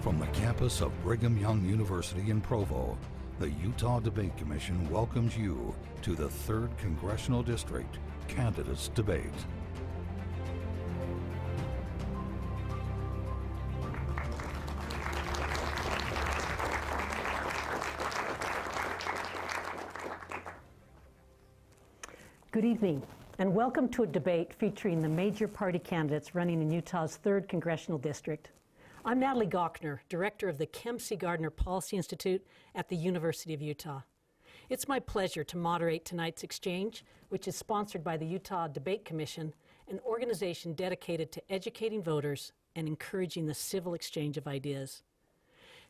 From the campus of Brigham Young University in Provo, the Utah Debate Commission welcomes you to the 3rd Congressional District Candidates Debate. Good evening, and welcome to a debate featuring the major party candidates running in Utah's 3rd Congressional District. I'm Natalie Gochner, Director of the Kem C. Gardner Policy Institute at the University of Utah. It's my pleasure to moderate tonight's exchange, which is sponsored by the Utah Debate Commission, an organization dedicated to educating voters and encouraging the civil exchange of ideas.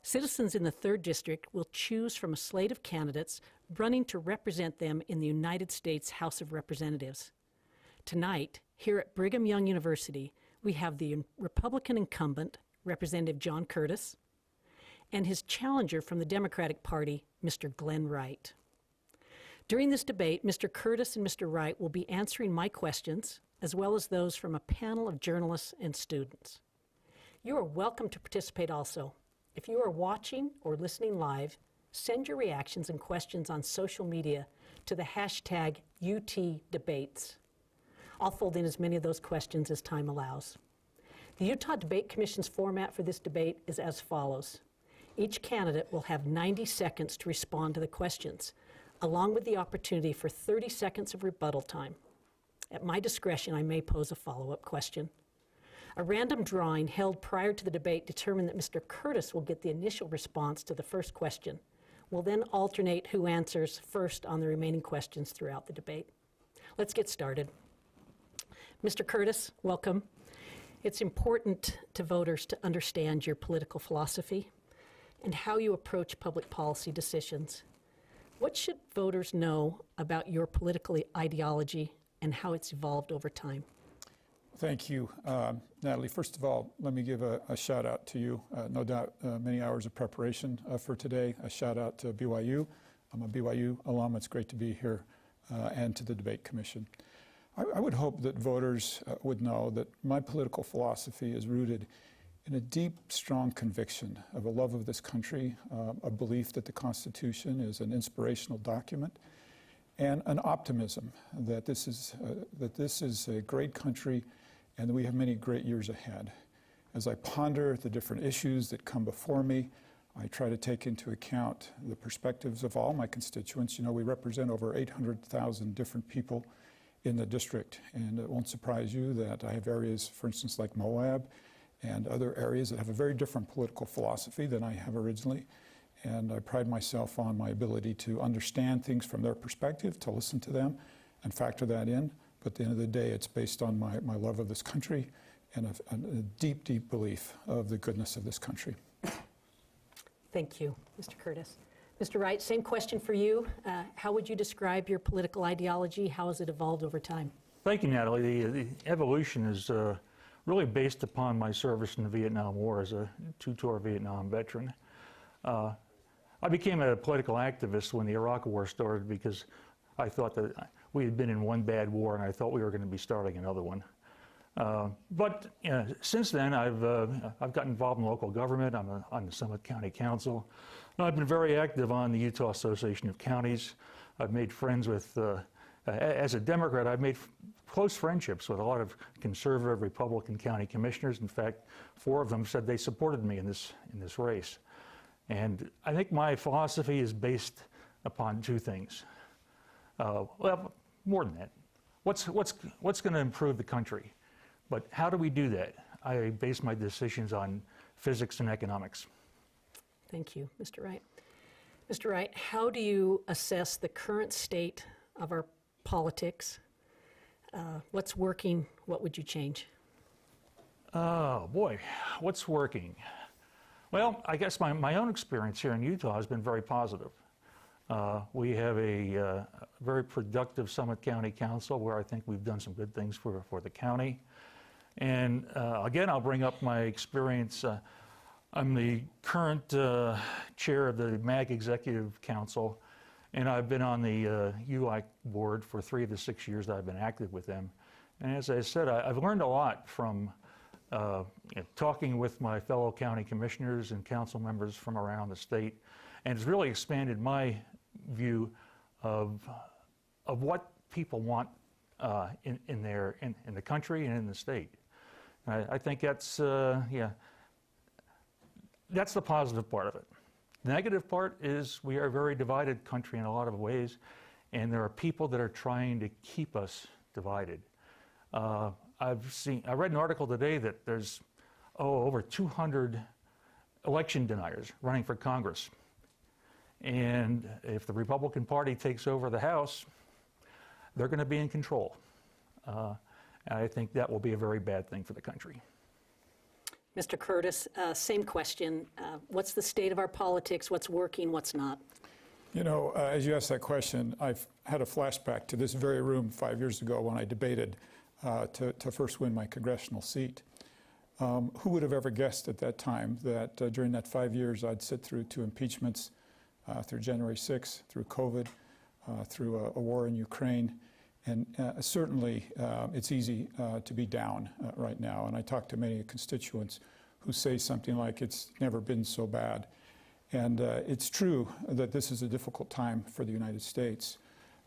Citizens in the 3rd District will choose from a slate of candidates running to represent them in the United States House of Representatives. Tonight, here at Brigham Young University, we have the Republican incumbent, Representative John Curtis, and his challenger from the Democratic Party, Mr. Glenn Wright. During this debate, Mr. Curtis and Mr. Wright will be answering my questions, as well as those from a panel of journalists and students. You are welcome to participate also. If you are watching or listening live, send your reactions and questions on social media to the hashtag #UTDebates. I'll fold in as many of those questions as time allows. The Utah Debate Commission's format for this debate is as follows. Each candidate will have 90 seconds to respond to the questions, along with the opportunity for 30 seconds of rebuttal time. At my discretion, I may pose a follow-up question. A random drawing held prior to the debate determined that Mr. Curtis will get the initial response to the first question. We'll then alternate who answers first on the remaining questions throughout the debate. Let's get started. Mr. Curtis, welcome. It's important to voters to understand your political philosophy and how you approach public policy decisions. What should voters know about your political ideology and how it's evolved over time? Thank you, Natalie. First of all, let me give a shout out to you. No doubt many hours of preparation for today. A shout out to BYU. I'm a BYU alum. It's great to be here, and to the Debate Commission. I would hope that voters would know that my political philosophy is rooted in a deep, strong conviction of a love of this country, a belief that the Constitution is an inspirational document, and an optimism that this is a great country and that we have many great years ahead. As I ponder the different issues that come before me, I try to take into account the perspectives of all my constituents. You know, we represent over 800,000 different people in the district, and it won't surprise you that I have areas, for instance, like Moab and other areas that have a very different political philosophy than I have originally, and I pride myself on my ability to understand things from their perspective, to listen to them and factor that in, but at the end of the day, it's based on my love of this country and a deep, deep belief of the goodness of this country. Thank you, Mr. Curtis. Mr. Wright, same question for you. How would you describe your political ideology? How has it evolved over time? Thank you, Natalie. The evolution is really based upon my service in the Vietnam War as a two-tour Vietnam veteran. I became a political activist when the Iraq War started because I thought that we had been in one bad war and I thought we were going to be starting another one. But since then, I've gotten involved in local government. I'm on the Summit County Council. And I've been very active on the Utah Association of Counties. I've made friends with, as a Democrat, I've made close friendships with a lot of conservative Republican county commissioners. In fact, 4 of them said they supported me in this race. And I think my philosophy is based upon 2 things. Well, more than that. What's going to improve the country? But how do we do that? I base my decisions on physics and economics. Thank you, Mr. Wright. Mr. Wright, how do you assess the current state of our politics? What's working? What would you change? Oh, boy, what's working? Well, I guess my own experience here in Utah has been very positive. We have a very productive Summit County Council where I think we've done some good things for the county. And again, I'll bring up my experience. I'm the current chair of the MAG Executive Council, and I've been on the UI board for 3 of the 6 years that I've been active with them. And as I said, I've learned a lot from talking with my fellow county commissioners and council members from around the state, and it's really expanded my view of what people want in the country and in the state. I think that's that's the positive part of it. The negative part is we are a very divided country in a lot of ways, and there are people that are trying to keep us divided. I read an article today that there's over 200 election deniers running for Congress. And if the Republican Party takes over the House, they're going to be in control. And I think that will be a very bad thing for the country. Mr. Curtis, same question. What's the state of our politics? What's working? What's not? You know, as you asked that question, I've had a flashback to this very room 5 years ago when I debated to first win my congressional seat. Who would have ever guessed at that time that during that 5 years I'd sit through 2 impeachments, through January 6th, through COVID, through a war in Ukraine. And certainly it's easy to be down right now. And I talk to many constituents who say something like, it's never been so bad. And it's true that this is a difficult time for the United States.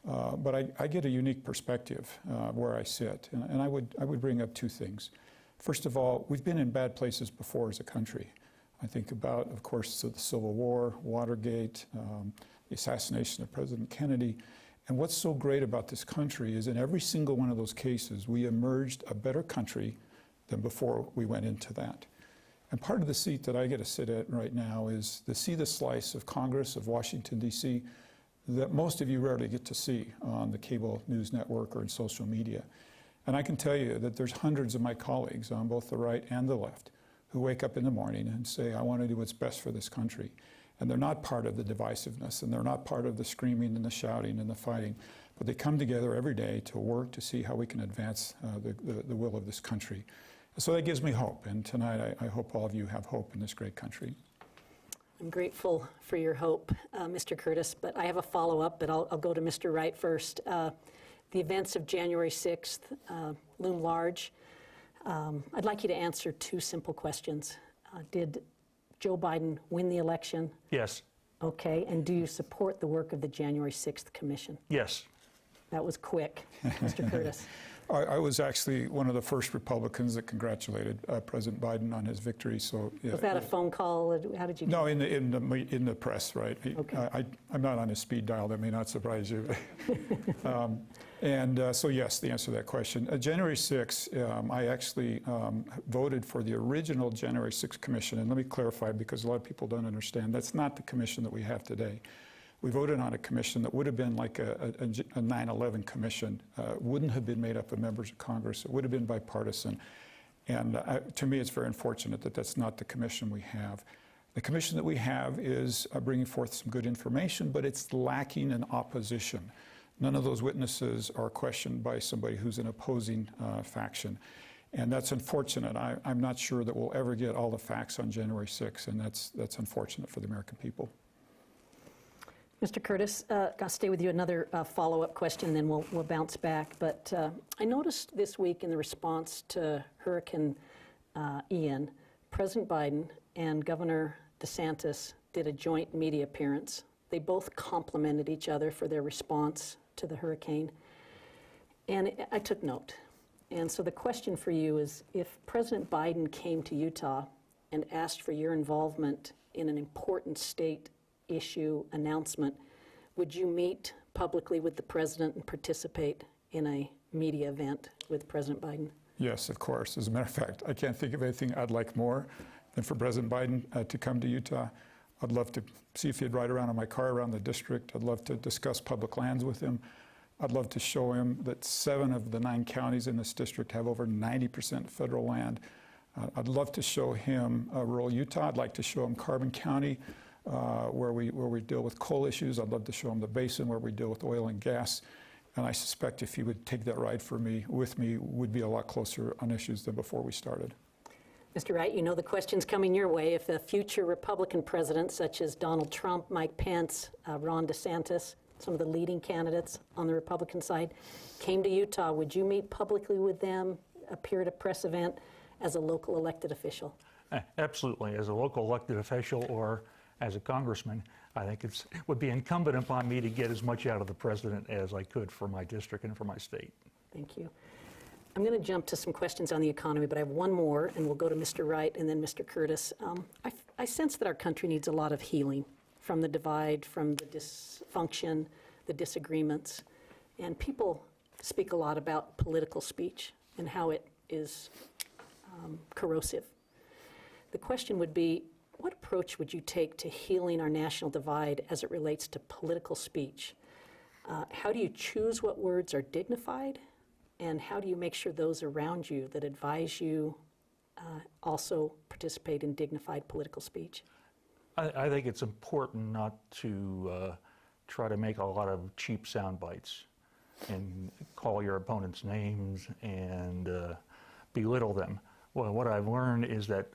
But I get a unique perspective where I sit. And I would bring up 2 things. First of all, we've been in bad places before as a country. I think about, of course, the Civil War, Watergate, the assassination of President Kennedy. And what's so great about this country is in every single one of those cases, we emerged a better country than before we went into that. And part of the seat that I get to sit at right now is to see the slice of Congress, of Washington, D.C., that most of you rarely get to see on the cable news network or in social media. And I can tell you that there's hundreds of my colleagues on both the right and the left who wake up in the morning and say, I want to do what's best for this country. And they're not part of the divisiveness, and they're not part of the screaming and the shouting and the fighting, but they come together every day to work to see how we can advance the will of this country. So that gives me hope, and tonight I hope all of you have hope in this great country. I'm grateful for your hope, Mr. Curtis, but I have a follow-up, but I'll go to Mr. Wright first. The events of January 6th loom large. I'd like you to answer 2 simple questions. Did Joe Biden win the election? Yes. Okay, and do you support the work of the January 6th Commission? Yes. That was quick, Mr. Curtis. I was actually one of the first Republicans that congratulated President Biden on his victory. So was that a phone call? How did you? No, in the press, right? Okay. I'm not on his speed dial. That may not surprise you. So yes, the answer to that question. January 6th, I actually voted for the original January 6th Commission. And let me clarify, because a lot of people don't understand, that's not the commission that we have today. We voted on a commission that would have been like a 9/11 commission, wouldn't have been made up of members of Congress. It would have been bipartisan. And to me, it's very unfortunate that that's not the commission we have. The commission that we have is bringing forth some good information, but it's lacking in opposition. None of those witnesses are questioned by somebody who's an opposing faction. And that's unfortunate. I'm not sure that we'll ever get all the facts on January 6th, and that's unfortunate for the American people. Mr. Curtis, I'll stay with you. Another follow-up question, then we'll bounce back. But I noticed this week in the response to Hurricane Ian, President Biden and Governor DeSantis did a joint media appearance. They both complimented each other for their response to the hurricane. And I took note. And so the question for you is, if President Biden came to Utah and asked for your involvement in an important state issue announcement, would you meet publicly with the president and participate in a media event with President Biden? Yes, of course. As a matter of fact, I can't think of anything I'd like more than for President Biden to come to Utah. I'd love to see if he'd ride around in my car around the district. I'd love to discuss public lands with him. I'd love to show him that 7 of the 9 counties in this district have over 90% federal land. I'd love to show him rural Utah. I'd like to show him Carbon County, where we deal with coal issues. I'd love to show him the basin where we deal with oil and gas. And I suspect if he would take that ride with me, would be a lot closer on issues than before we started. Mr. Wright, you know the question's coming your way. If a future Republican president, such as Donald Trump, Mike Pence, Ron DeSantis, some of the leading candidates on the Republican side, came to Utah, would you meet publicly with them, appear at a press event, as a local elected official? Absolutely. As a local elected official or as a congressman, I think it would be incumbent upon me to get as much out of the president as I could for my district and for my state. Thank you. I'm going to jump to some questions on the economy, but I have one more, and we'll go to Mr. Wright and then Mr. Curtis. I sense that our country needs a lot of healing from the divide, from the dysfunction, the disagreements. And people speak a lot about political speech and how it is corrosive. The question would be, what approach would you take to healing our national divide as it relates to political speech? How do you choose what words are dignified? And how do you make sure those around you that advise you also participate in dignified political speech? I think it's important not to try to make a lot of cheap sound bites and call your opponents names and belittle them. Well, what I've learned is that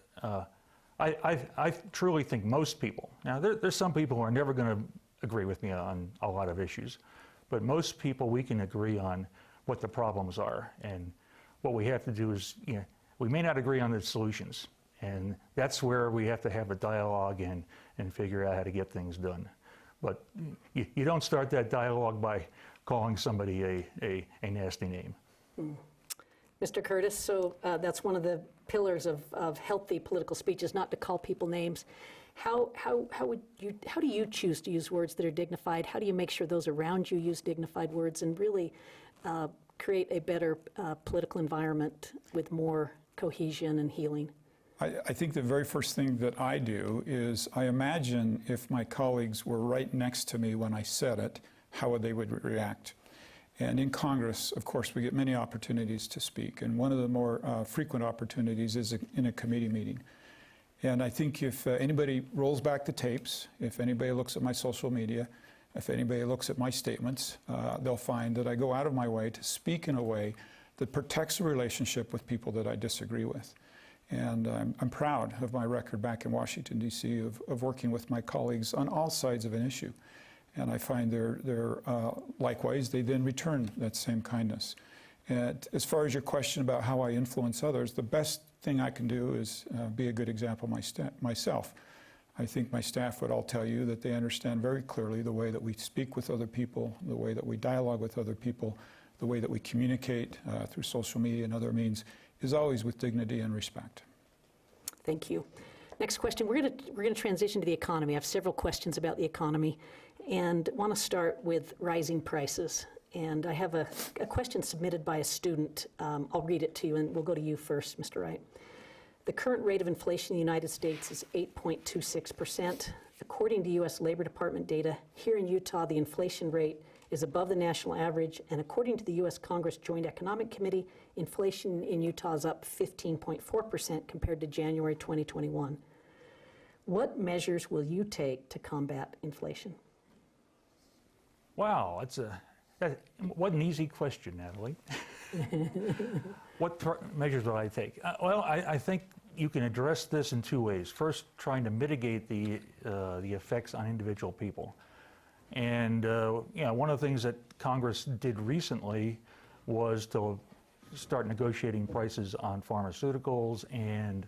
I truly think most people, now there's some people who are never going to agree with me on a lot of issues, but most people we can agree on what the problems are, and what we have to do is, we may not agree on the solutions, and that's where we have to have a dialogue and figure out how to get things done. But you don't start that dialogue by calling somebody a nasty name. Mr. Curtis, so that's one of the pillars of healthy political speech, is not to call people names. How do you choose to use words that are dignified? How do you make sure those around you use dignified words and really create a better political environment with more cohesion and healing? I think the very first thing that I do is I imagine if my colleagues were right next to me when I said it, how they would react. And in Congress, of course, we get many opportunities to speak, and one of the more frequent opportunities is in a committee meeting. And I think if anybody rolls back the tapes, if anybody looks at my social media, if anybody looks at my statements, they'll find that I go out of my way to speak in a way that protects a relationship with people that I disagree with. And I'm proud of my record back in Washington, D.C. of working with my colleagues on all sides of an issue. And I find they're likewise, they then return that same kindness. And as far as your question about how I influence others, the best thing I can do is be a good example myself. I think my staff would all tell you that they understand very clearly the way that we speak with other people, the way that we dialogue with other people, the way that we communicate through social media and other means is always with dignity and respect. Thank you. Next question. We're going to transition to the economy. I have several questions about the economy, and want to start with rising prices. And I have a question submitted by a student. I'll read it to you, and we'll go to you first, Mr. Wright. The current rate of inflation in the United States is 8.26%. According to U.S. Labor Department data, here in Utah, the inflation rate is above the national average, and according to the U.S. Congress Joint Economic Committee, inflation in Utah is up 15.4% compared to January 2021. What measures will you take to combat inflation? Wow, what an easy question, Natalie. What measures will I take? Well, I think you can address this in two ways. First, trying to mitigate the effects on individual people. And one of the things that Congress did recently was to start negotiating prices on pharmaceuticals and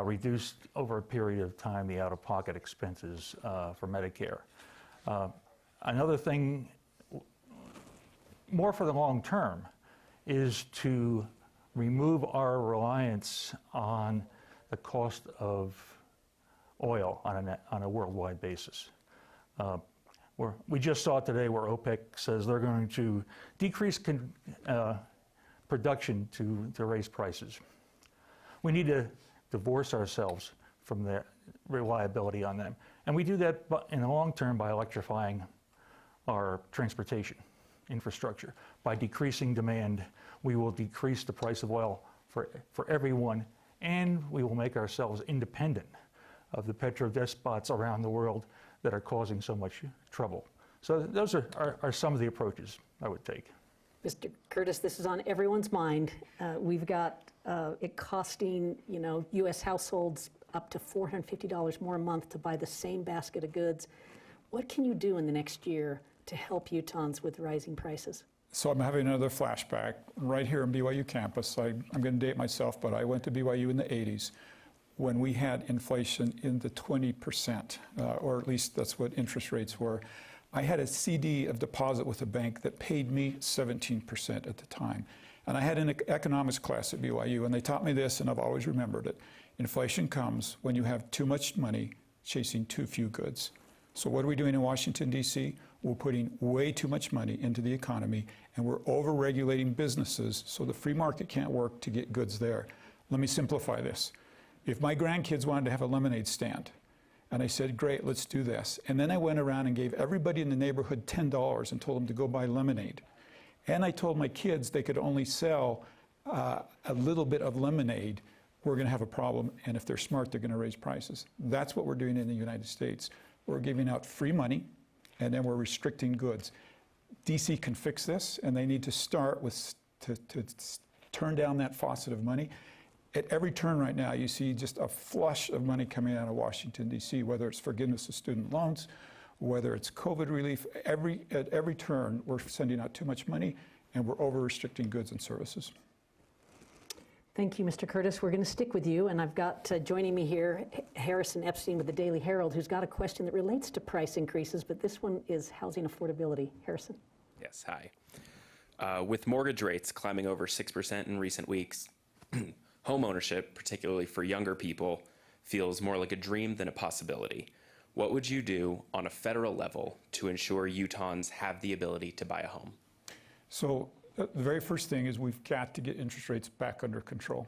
reduce over a period of time the out-of-pocket expenses for Medicare. Another thing, more for the long term, is to remove our reliance on the cost of oil on a worldwide basis. We just saw today where OPEC says they're going to decrease production to raise prices. We need to divorce ourselves from the reliability on them. And we do that in the long term by electrifying our transportation infrastructure. By decreasing demand, we will decrease the price of oil for everyone, and we will make ourselves independent of the petrodespots around the world that are causing so much trouble. So those are some of the approaches I would take. Mr. Curtis, this is on everyone's mind. We've got it costing, U.S. households up to $450 more a month to buy the same basket of goods. What can you do in the next year to help Utahns with rising prices? So I'm having another flashback right here on BYU campus. I'm going to date myself, but I went to BYU in the 80s when we had inflation in the 20%, or at least that's what interest rates were. I had a CD of deposit with a bank that paid me 17% at the time. And I had an economics class at BYU, and they taught me this, and I've always remembered it. Inflation comes when you have too much money chasing too few goods. So what are we doing in Washington, D.C.? We're putting way too much money into the economy, and we're over-regulating businesses so the free market can't work to get goods there. Let me simplify this. If my grandkids wanted to have a lemonade stand, and I said, great, let's do this. And then I went around and gave everybody in the neighborhood $10 and told them to go buy lemonade. And I told my kids they could only sell a little bit of lemonade. We're going to have a problem, and if they're smart, they're going to raise prices. That's what we're doing in the United States. We're giving out free money, and then we're restricting goods. DC can fix this, and they need to start with to turn down that faucet of money. At every turn right now, you see just a flush of money coming out of Washington, D.C., whether it's forgiveness of student loans, whether it's COVID relief. At every turn, we're sending out too much money, and we're over-restricting goods and services. Thank you, Mr. Curtis. We're going to stick with you, and I've got joining me here Harrison Epstein with the Daily Herald, who's got a question that relates to price increases, but this one is housing affordability. Harrison. Yes, hi. With mortgage rates climbing over 6% in recent weeks, home ownership, particularly for younger people, feels more like a dream than a possibility. What would you do on a federal level to ensure Utahns have the ability to buy a home? So the very first thing is we've got to get interest rates back under control.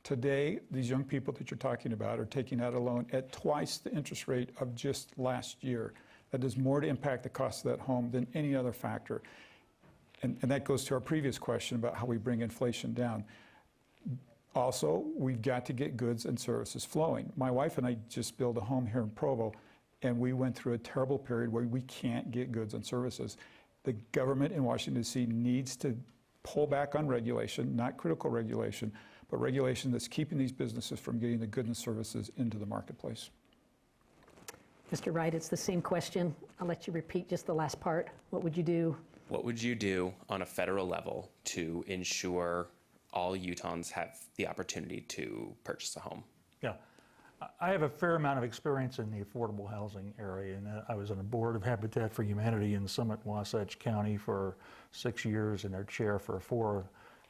Today, these young people that you're talking about are taking out a loan at twice the interest rate of just last year. That does more to impact the cost of that home than any other factor. And that goes to our previous question about how we bring inflation down. Also, we've got to get goods and services flowing. My wife and I just built a home here in Provo, and we went through a terrible period where we can't get goods and services. The government in Washington, D.C. needs to pull back on regulation, not critical regulation, but regulation that's keeping these businesses from getting the goods and services into the marketplace. Mr. Wright, it's the same question. I'll let you repeat just the last part. What would you do? What would you do on a federal level to ensure all Utahns have the opportunity to purchase a home? Yeah, I have a fair amount of experience in the affordable housing area, and I was on the board of Habitat for Humanity in Summit, Wasatch County for 6 years, and their chair for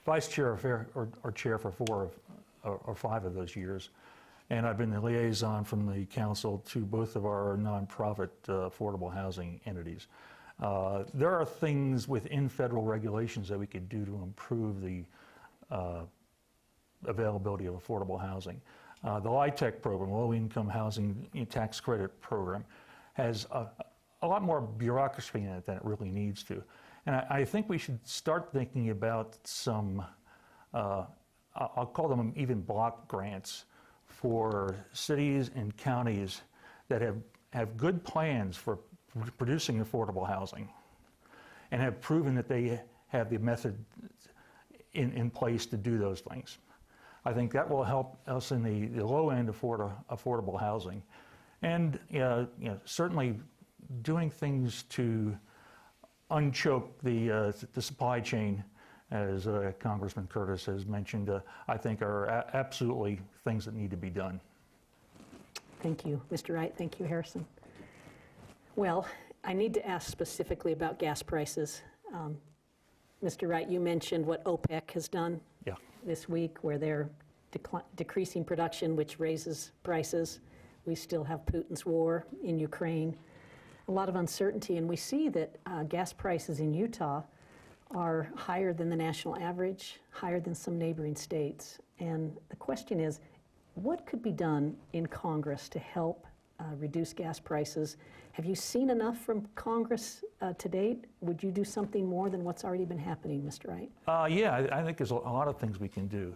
vice chair or chair for 4 or 5 of those years. And I've been the liaison from the council to both of our nonprofit affordable housing entities. There are things within federal regulations that we could do to improve the availability of affordable housing. The LIHTC program, Low-Income Housing Tax Credit Program, has a lot more bureaucracy in it than it really needs to. And I think we should start thinking about some, I'll call them even block grants for cities and counties that have good plans for producing affordable housing and have proven that they have the method in place to do those things. I think that will help us in the low end affordable housing. And certainly doing things to unchoke the supply chain, as Congressman Curtis has mentioned, I think are absolutely things that need to be done. Thank you, Mr. Wright. Thank you, Harrison. Well, I need to ask specifically about gas prices. Mr. Wright, you mentioned what OPEC has done this week, where they're decreasing production, which raises prices. We still have Putin's war in Ukraine. A lot of uncertainty, and we see that gas prices in Utah are higher than the national average, higher than some neighboring states. And the question is, what could be done in Congress to help reduce gas prices? Have you seen enough from Congress to date? Would you do something more than what's already been happening, Mr. Wright? Yeah, I think there's a lot of things we can do.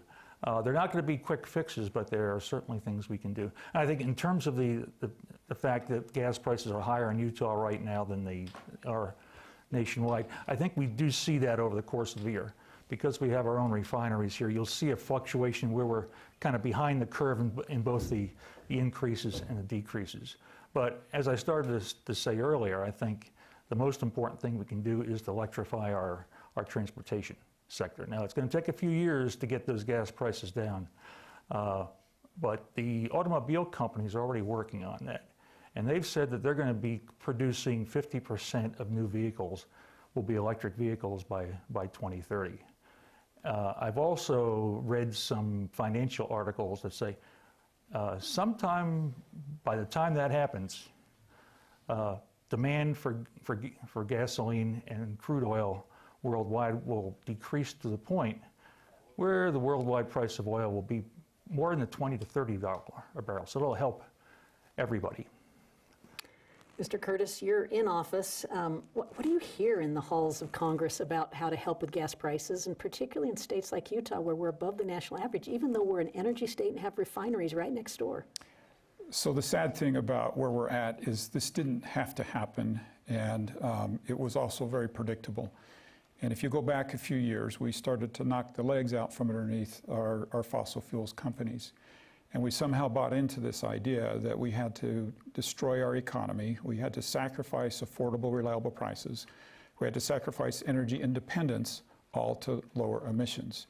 They're not going to be quick fixes, but there are certainly things we can do. And I think in terms of the fact that gas prices are higher in Utah right now than they are nationwide, I think we do see that over the course of the year. Because we have our own refineries here, you'll see a fluctuation where we're kind of behind the curve in both the increases and the decreases. But as I started to say earlier, I think the most important thing we can do is to electrify our our transportation sector. Now, it's going to take a few years to get those gas prices down, but the automobile companies are already working on that. And they've said that they're going to be producing 50% of new vehicles will be electric vehicles by 2030. I've also read some financial articles that say sometime by the time that happens, demand for gasoline and crude oil worldwide will decrease to the point where the worldwide price of oil will be more in the $20 to $30 a barrel. So it'll help everybody. Mr. Curtis, you're in office. What do you hear in the halls of Congress about how to help with gas prices, and particularly in states like Utah, where we're above the national average, even though we're an energy state and have refineries right next door? So the sad thing about where we're at is this didn't have to happen, and it was also very predictable. And if you go back a few years, we started to knock the legs out from underneath our fossil fuels companies. And we somehow bought into this idea that we had to destroy our economy. We had to sacrifice affordable, reliable prices. We had to sacrifice energy independence, all to lower emissions.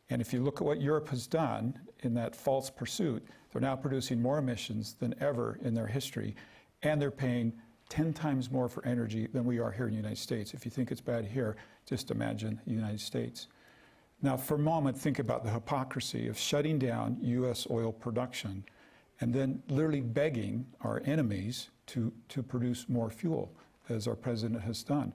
And if you look at what Europe has done in that false pursuit, they're now producing more emissions than ever in their history, and they're paying 10 times more for energy than we are here in the United States. If you think it's bad here, just imagine the United States. Now, for a moment, think about the hypocrisy of shutting down U.S. oil production and then literally begging our enemies to produce more fuel, as our president has done.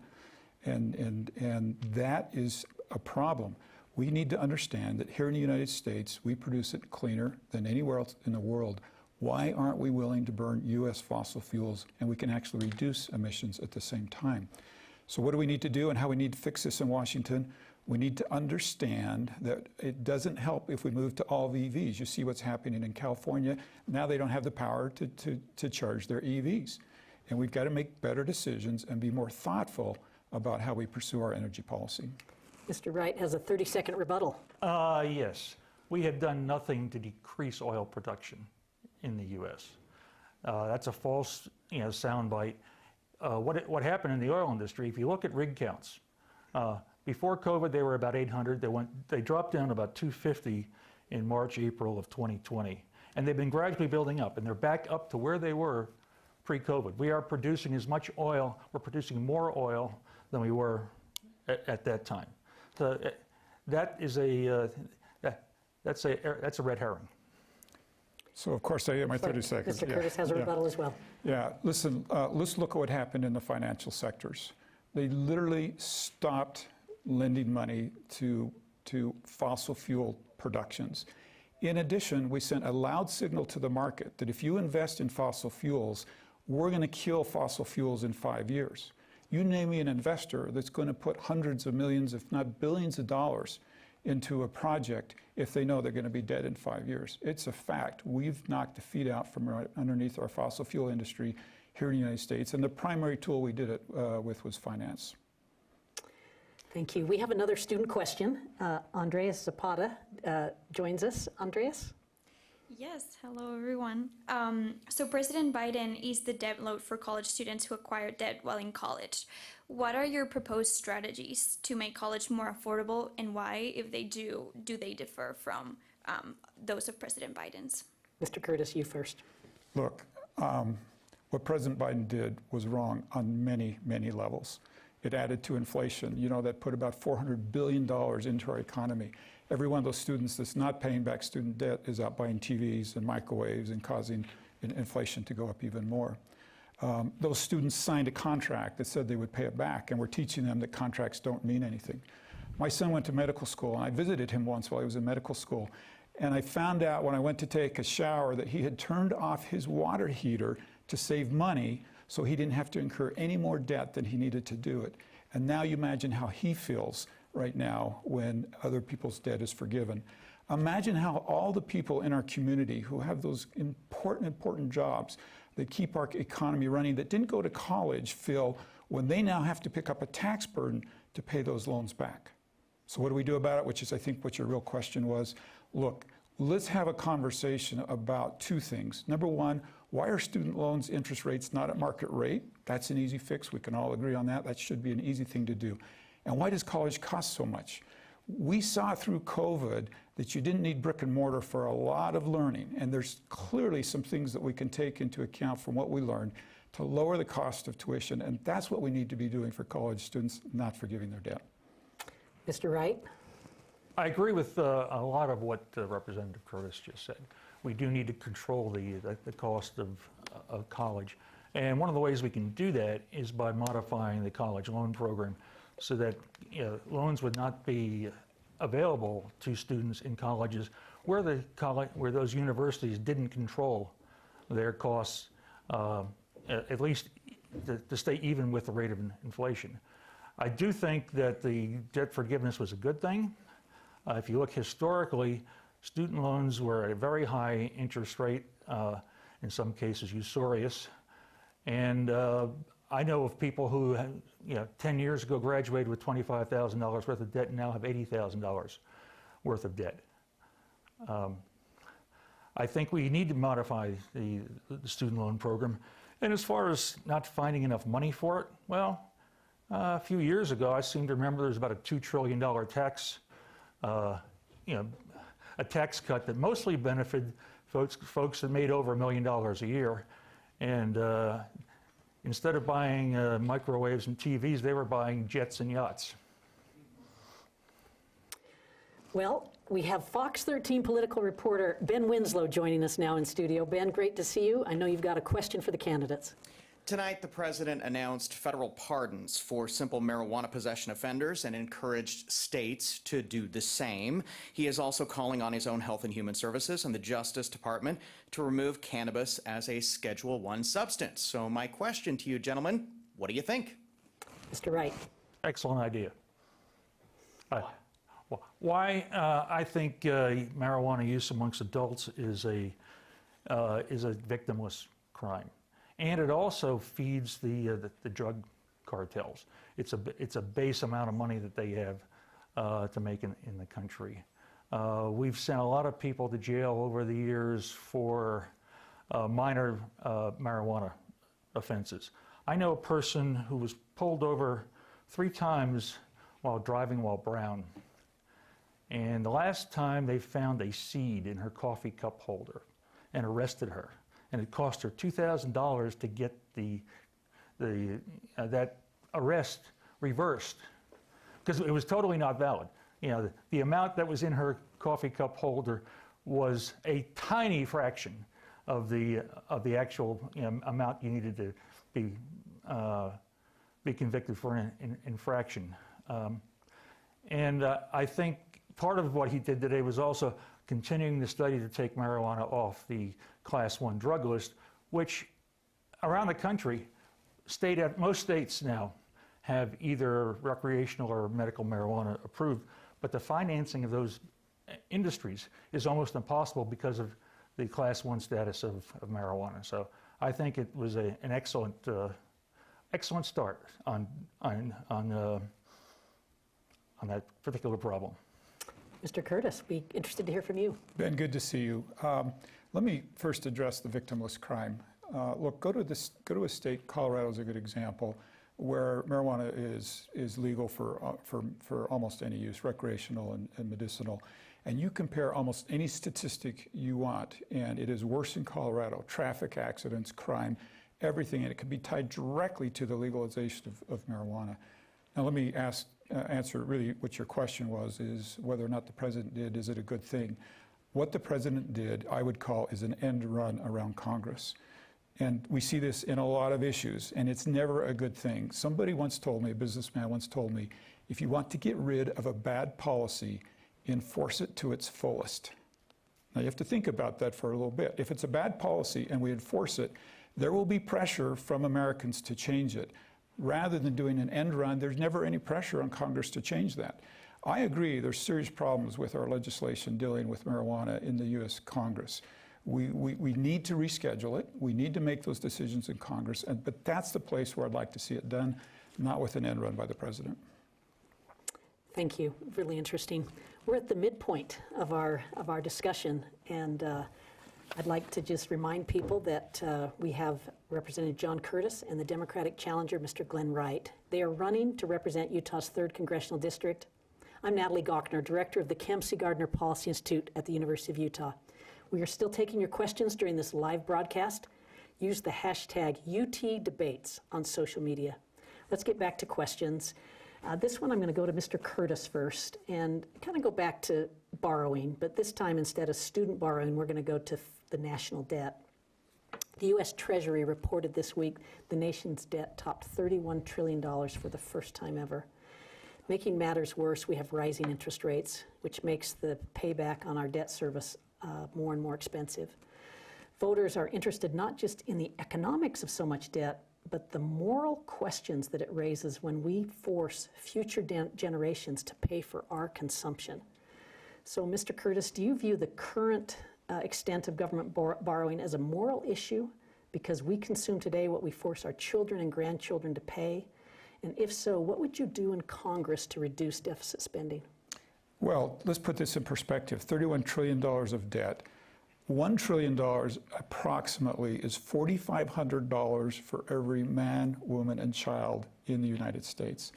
And that is a problem. We need to understand that here in the United States, we produce it cleaner than anywhere else in the world. Why aren't we willing to burn U.S. fossil fuels, and we can actually reduce emissions at the same time? So what do we need to do and how we need to fix this in Washington? We need to understand that it doesn't help if we move to all EVs. You see what's happening in California. Now they don't have the power to charge their EVs. And we've got to make better decisions and be more thoughtful about how we pursue our energy policy. Mr. Wright has a 30-second rebuttal. Yes. We have done nothing to decrease oil production in the U.S. That's a false soundbite. What happened in the oil industry, if you look at rig counts, before COVID, they were about 800. They dropped down to about 250 in March, April of 2020. And they've been gradually building up, and they're back up to where they were pre-COVID. We are producing as much oil, we're producing more oil than we were at that time. So that's a red herring. So of course I get my 30 seconds. Mr. Curtis has a rebuttal as well. Yeah, listen, let's look at what happened in the financial sectors. They literally stopped lending money to fossil fuel productions. In addition, we sent a loud signal to the market that if you invest in fossil fuels, we're going to kill fossil fuels in 5 years. You name me an investor that's going to put hundreds of millions, if not billions of dollars into a project if they know they're going to be dead in 5 years. It's a fact. We've knocked the feet out from underneath our fossil fuel industry here in the United States, and the primary tool we did it with was finance. Thank you. We have another student question. Andreas Zapata joins us. Andreas? Yes, hello everyone. So President Biden eased the debt load for college students who acquire debt while in college. What are your proposed strategies to make college more affordable, and why, if they do they differ from those of President Biden's? Mr. Curtis, you first. Look, what President Biden did was wrong on many, many levels. It added to inflation. You know, that put about $400 billion into our economy. Every one of those students that's not paying back student debt is out buying TVs and microwaves and causing inflation to go up even more. Those students signed a contract that said they would pay it back, and we're teaching them that contracts don't mean anything. My son went to medical school, and I visited him once while he was in medical school, and I found out when I went to take a shower that he had turned off his water heater to save money so he didn't have to incur any more debt than he needed to do it. And now you imagine how he feels right now when other people's debt is forgiven. Imagine how all the people in our community who have those important jobs that keep our economy running, that didn't go to college, feel when they now have to pick up a tax burden to pay those loans back. So what do we do about it, which is I think what your real question was. Look, let's have a conversation about two things. Number one, why are student loans interest rates not at market rate? That's an easy fix. We can all agree on that. That should be an easy thing to do. And why does college cost so much? We saw through COVID that you didn't need brick and mortar for a lot of learning, and there's clearly some things that we can take into account from what we learned to lower the cost of tuition, and that's what we need to be doing for college students, not forgiving their debt. Mr. Wright? I agree with a lot of what Representative Curtis just said. We do need to control the cost of college. And one of the ways we can do that is by modifying the college loan program so that loans would not be available to students in colleges where those universities didn't control their costs, at least to stay even with the rate of inflation. I do think that the debt forgiveness was a good thing. If you look historically, student loans were at a very high interest rate, in some cases usurious. And I know of people who, 10 years ago graduated with $25,000 worth of debt and now have $80,000 worth of debt. I think we need to modify the student loan program. And as far as not finding enough money for it, well, a few years ago, I seem to remember there was about a $2 trillion tax, a tax cut that mostly benefited folks that made over $1 million a year. And instead of buying microwaves and TVs, they were buying jets and yachts. Well, we have Fox 13 political reporter Ben Winslow joining us now in studio. Ben, great to see you. I know you've got a question for the candidates. Tonight, the president announced federal pardons for simple marijuana possession offenders and encouraged states to do the same. He is also calling on his own Health and Human Services and the Justice Department to remove cannabis as a Schedule I substance. So my question to you, gentlemen, what do you think? Mr. Wright. Excellent idea. Why I think marijuana use amongst adults is a victimless crime. And it also feeds the drug cartels. It's a base amount of money that they have to make in the country. We've sent a lot of people to jail over the years for minor marijuana offenses. I know a person who was pulled over 3 times while driving while brown. And the last time they found a seed in her coffee cup holder and arrested her. And it cost her $2,000 to get that arrest reversed because it was totally not valid. The amount that was in her coffee cup holder was a tiny fraction of the actual amount you needed to be convicted for an infraction. And I think part of what he did today was also continuing the study to take marijuana off the Class 1 drug list, which around the country, most states now have either recreational or medical marijuana approved, but the financing of those industries is almost impossible because of the Class 1 status of marijuana. So I think it was an excellent start on that particular problem. Mr. Curtis, be interested to hear from you. Ben, good to see you. Let me first address the victimless crime. Look, go to a state, Colorado is a good example, where marijuana is legal for almost any use, recreational and medicinal. And you compare almost any statistic you want, and it is worse in Colorado. Traffic accidents, crime, everything, and it can be tied directly to the legalization of marijuana. Now let me answer really what your question was, is whether or not the president did, is it a good thing? What the president did, I would call, is an end run around Congress. And we see this in a lot of issues, and it's never a good thing. Somebody once told me, a businessman once told me, if you want to get rid of a bad policy, enforce it to its fullest. Now you have to think about that for a little bit. If it's a bad policy and we enforce it, there will be pressure from Americans to change it. Rather than doing an end run, there's never any pressure on Congress to change that. I agree there's serious problems with our legislation dealing with marijuana in the U.S. Congress. We need to reschedule it. We need to make those decisions in Congress, but that's the place where I'd like to see it done, not with an end run by the president. Thank you. Really interesting. We're at the midpoint of our discussion, and I'd like to just remind people that we have Representative John Curtis and the Democratic challenger, Mr. Glenn Wright. They are running to represent Utah's 3rd Congressional District. I'm Natalie Gochner, Director of the Kempsey-Gardner Policy Institute at the University of Utah. We are still taking your questions during this live broadcast. Use the hashtag UTDebates on social media. Let's get back to questions. This one I'm going to go to Mr. Curtis first and kind of go back to borrowing, but this time instead of student borrowing, we're going to go to the national debt. The U.S. Treasury reported this week the nation's debt topped $31 trillion for the first time ever. Making matters worse, we have rising interest rates, which makes the payback on our debt service more and more expensive. Voters are interested not just in the economics of so much debt, but the moral questions that it raises when we force future generations to pay for our consumption. So, Mr. Curtis, do you view the current extent of government borrowing as a moral issue because we consume today what we force our children and grandchildren to pay? And if so, what would you do in Congress to reduce deficit spending? Well, let's put this in perspective. $31 trillion of debt. $1 trillion approximately is $4,500 for every man, woman, and child in the United States.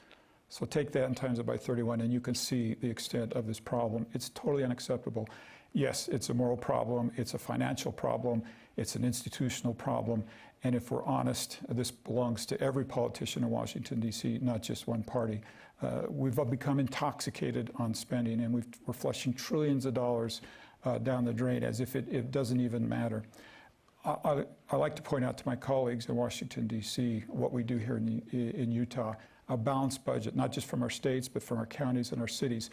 So take that and times it by 31, and you can see the extent of this problem. It's totally unacceptable. Yes, it's a moral problem, it's a financial problem, it's an institutional problem, and if we're honest, this belongs to every politician in Washington, D.C., not just one party. We've become intoxicated on spending, and we're flushing trillions of dollars down the drain as if it doesn't even matter. I like to point out to my colleagues in Washington, D.C., what we do here in Utah, a balanced budget, not just from our states, but from our counties and our cities.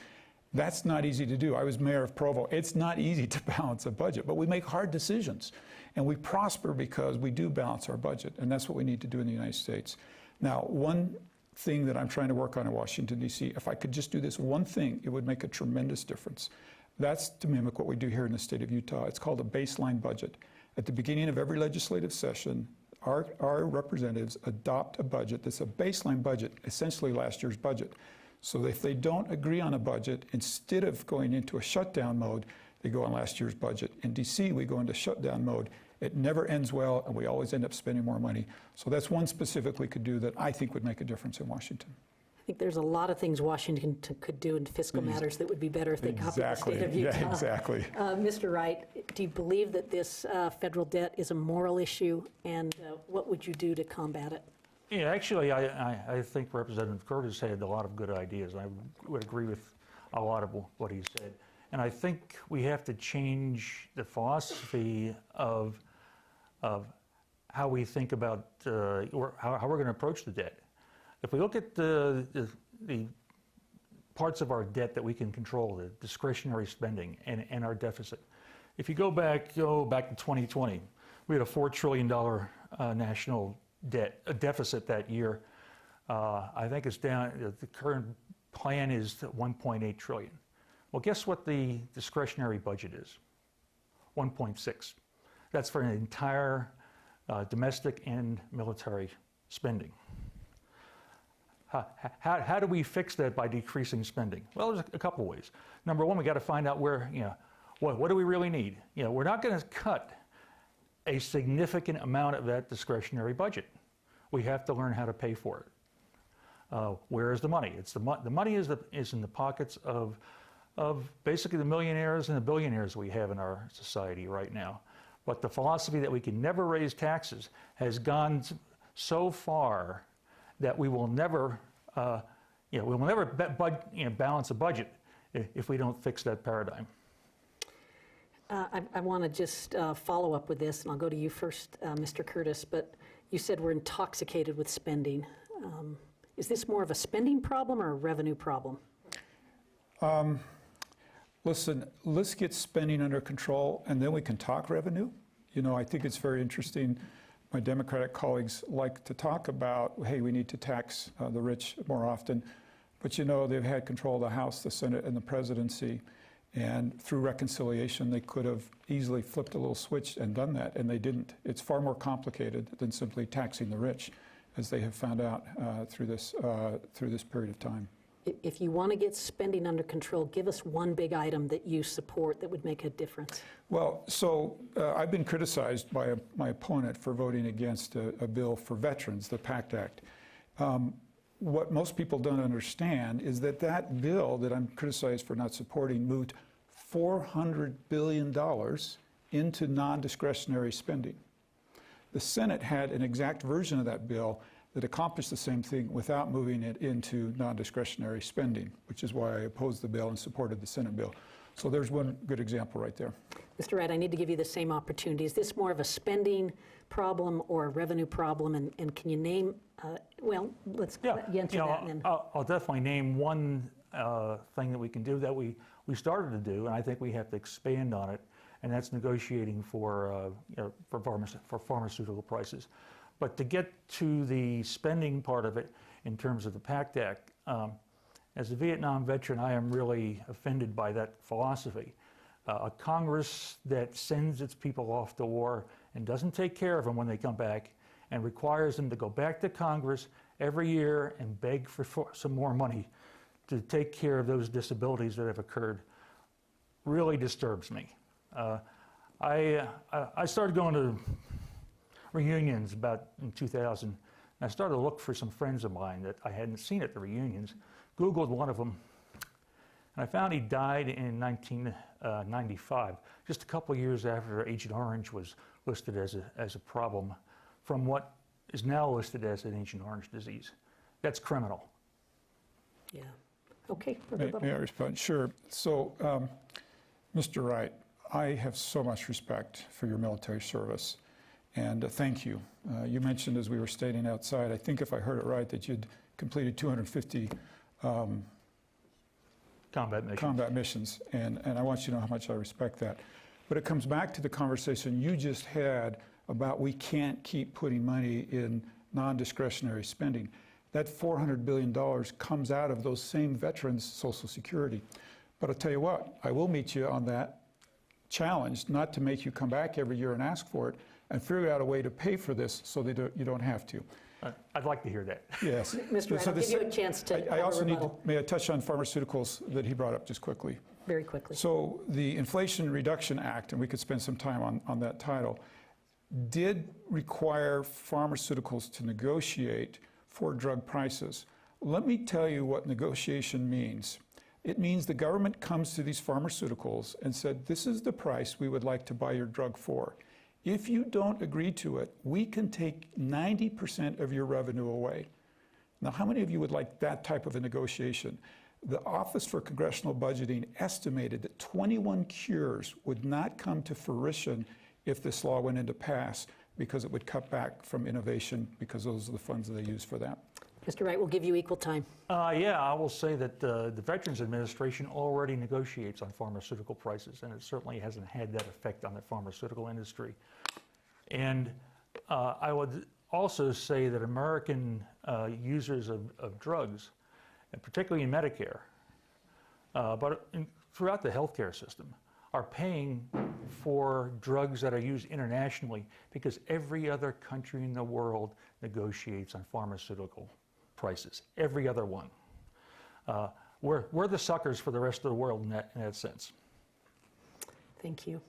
That's not easy to do. I was mayor of Provo. It's not easy to balance a budget, but we make hard decisions. And we prosper because we do balance our budget, and that's what we need to do in the United States. Now, one thing that I'm trying to work on in Washington, D.C., if I could just do this one thing, it would make a tremendous difference. That's to mimic what we do here in the state of Utah. It's called a baseline budget. At the beginning of every legislative session, our representatives adopt a budget that's a baseline budget, essentially last year's budget. So if they don't agree on a budget, instead of going into a shutdown mode, they go on last year's budget. In DC, we go into shutdown mode. It never ends well, and we always end up spending more money. So that's one specific we could do that I think would make a difference in Washington. I think there's a lot of things Washington could do in fiscal matters that would be better if they copied the state of Utah. Yeah, exactly. Mr. Wright, do you believe that this federal debt is a moral issue, and what would you do to combat it? Yeah, actually, I think Representative Curtis had a lot of good ideas. I would agree with a lot of what he said. And I think we have to change the philosophy of how we think about or how we're going to approach the debt. If we look at the parts of our debt that we can control, the discretionary spending and our deficit. If you go back to 2020, we had a $4 trillion national debt, a deficit that year. I think it's down, the current plan is $1.8 trillion. Well, guess what the discretionary budget is? 1.6. That's for an entire domestic and military spending. How do we fix that by decreasing spending? Well, there's a couple of ways. Number one, we got to find out where, what do we really need? We're not going to cut a significant amount of that discretionary budget. We have to learn how to pay for it. Where is the money? The money is in the pockets of basically the millionaires and the billionaires we have in our society right now. But the philosophy that we can never raise taxes has gone so far that we will never, balance a budget if we don't fix that paradigm. I want to just follow up with this, and I'll go to you first, Mr. Curtis, but you said we're intoxicated with spending. Is this more of a spending problem or a revenue problem? Listen, let's get spending under control, and then we can talk revenue. I think it's very interesting. My Democratic colleagues like to talk about, hey, we need to tax the rich more often. But they've had control of the House, the Senate, and the presidency. And through reconciliation, they could have easily flipped a little switch and done that, and they didn't. It's far more complicated than simply taxing the rich, as they have found out through this period of time. If you want to get spending under control, give us one big item that you support that would make a difference. Well, so I've been criticized by my opponent for voting against a bill for veterans, the PACT Act. What most people don't understand is that that bill that I'm criticized for not supporting moved $400 billion into non-discretionary spending. The Senate had an exact version of that bill that accomplished the same thing without moving it into non-discretionary spending, which is why I opposed the bill and supported the Senate bill. So there's one good example right there. Mr. Wright, I need to give you the same opportunity. Is this more of a spending problem or a revenue problem? And can you name, well, let's get into that. And then. I'll definitely name one thing that we can do that we started to do, and I think we have to expand on it, and that's negotiating for pharmaceutical prices. But to get to the spending part of it in terms of the PACT Act, as a Vietnam veteran, I am really offended by that philosophy. A Congress that sends its people off to war and doesn't take care of them when they come back and requires them to go back to Congress every year and beg for some more money to take care of those disabilities that have occurred really disturbs me. I started going to reunions about in 2000. And I started to look for some friends of mine that I hadn't seen at the reunions. Googled one of them, and I found he died in 1995, just a couple of years after Agent Orange was listed as a problem from what is now listed as an Agent Orange disease. That's criminal. Yeah. Okay. May I respond? Sure. So, Mr. Wright, I have so much respect for your military service, and thank you. You mentioned as we were standing outside, I think if I heard it right, that you'd completed 250 combat missions, and I want you to know how much I respect that. But it comes back to the conversation you just had about we can't keep putting money in non-discretionary spending. That $400 billion comes out of those same veterans' Social Security. But I'll tell you what, I will meet you on that challenge not to make you come back every year and ask for it, and figure out a way to pay for this so that you don't have to. I'd like to hear that. Yes. Mr. Wright, I'll give you a chance to I also need to, may I touch on pharmaceuticals that he brought up just quickly? Very quickly. So the Inflation Reduction Act, and we could spend some time on that title, did require pharmaceuticals to negotiate for drug prices. Let me tell you what negotiation means. It means the government comes to these pharmaceuticals and said, this is the price we would like to buy your drug for. If you don't agree to it, we can take 90% of your revenue away. Now, how many of you would like that type of a negotiation? The Office for Congressional Budgeting estimated that 21 cures would not come to fruition if this law went into pass, because it would cut back from innovation, because those are the funds that they use for that. Mr. Wright, we'll give you equal time. Yeah, I will say that the Veterans Administration already negotiates on pharmaceutical prices, and it certainly hasn't had that effect on the pharmaceutical industry. And I would also say that American users of drugs, and particularly in Medicare, but throughout the healthcare system, are paying for drugs that are used internationally because every other country in the world negotiates on pharmaceutical prices. Every other one. We're the suckers for the rest of the world in that sense. Thank you.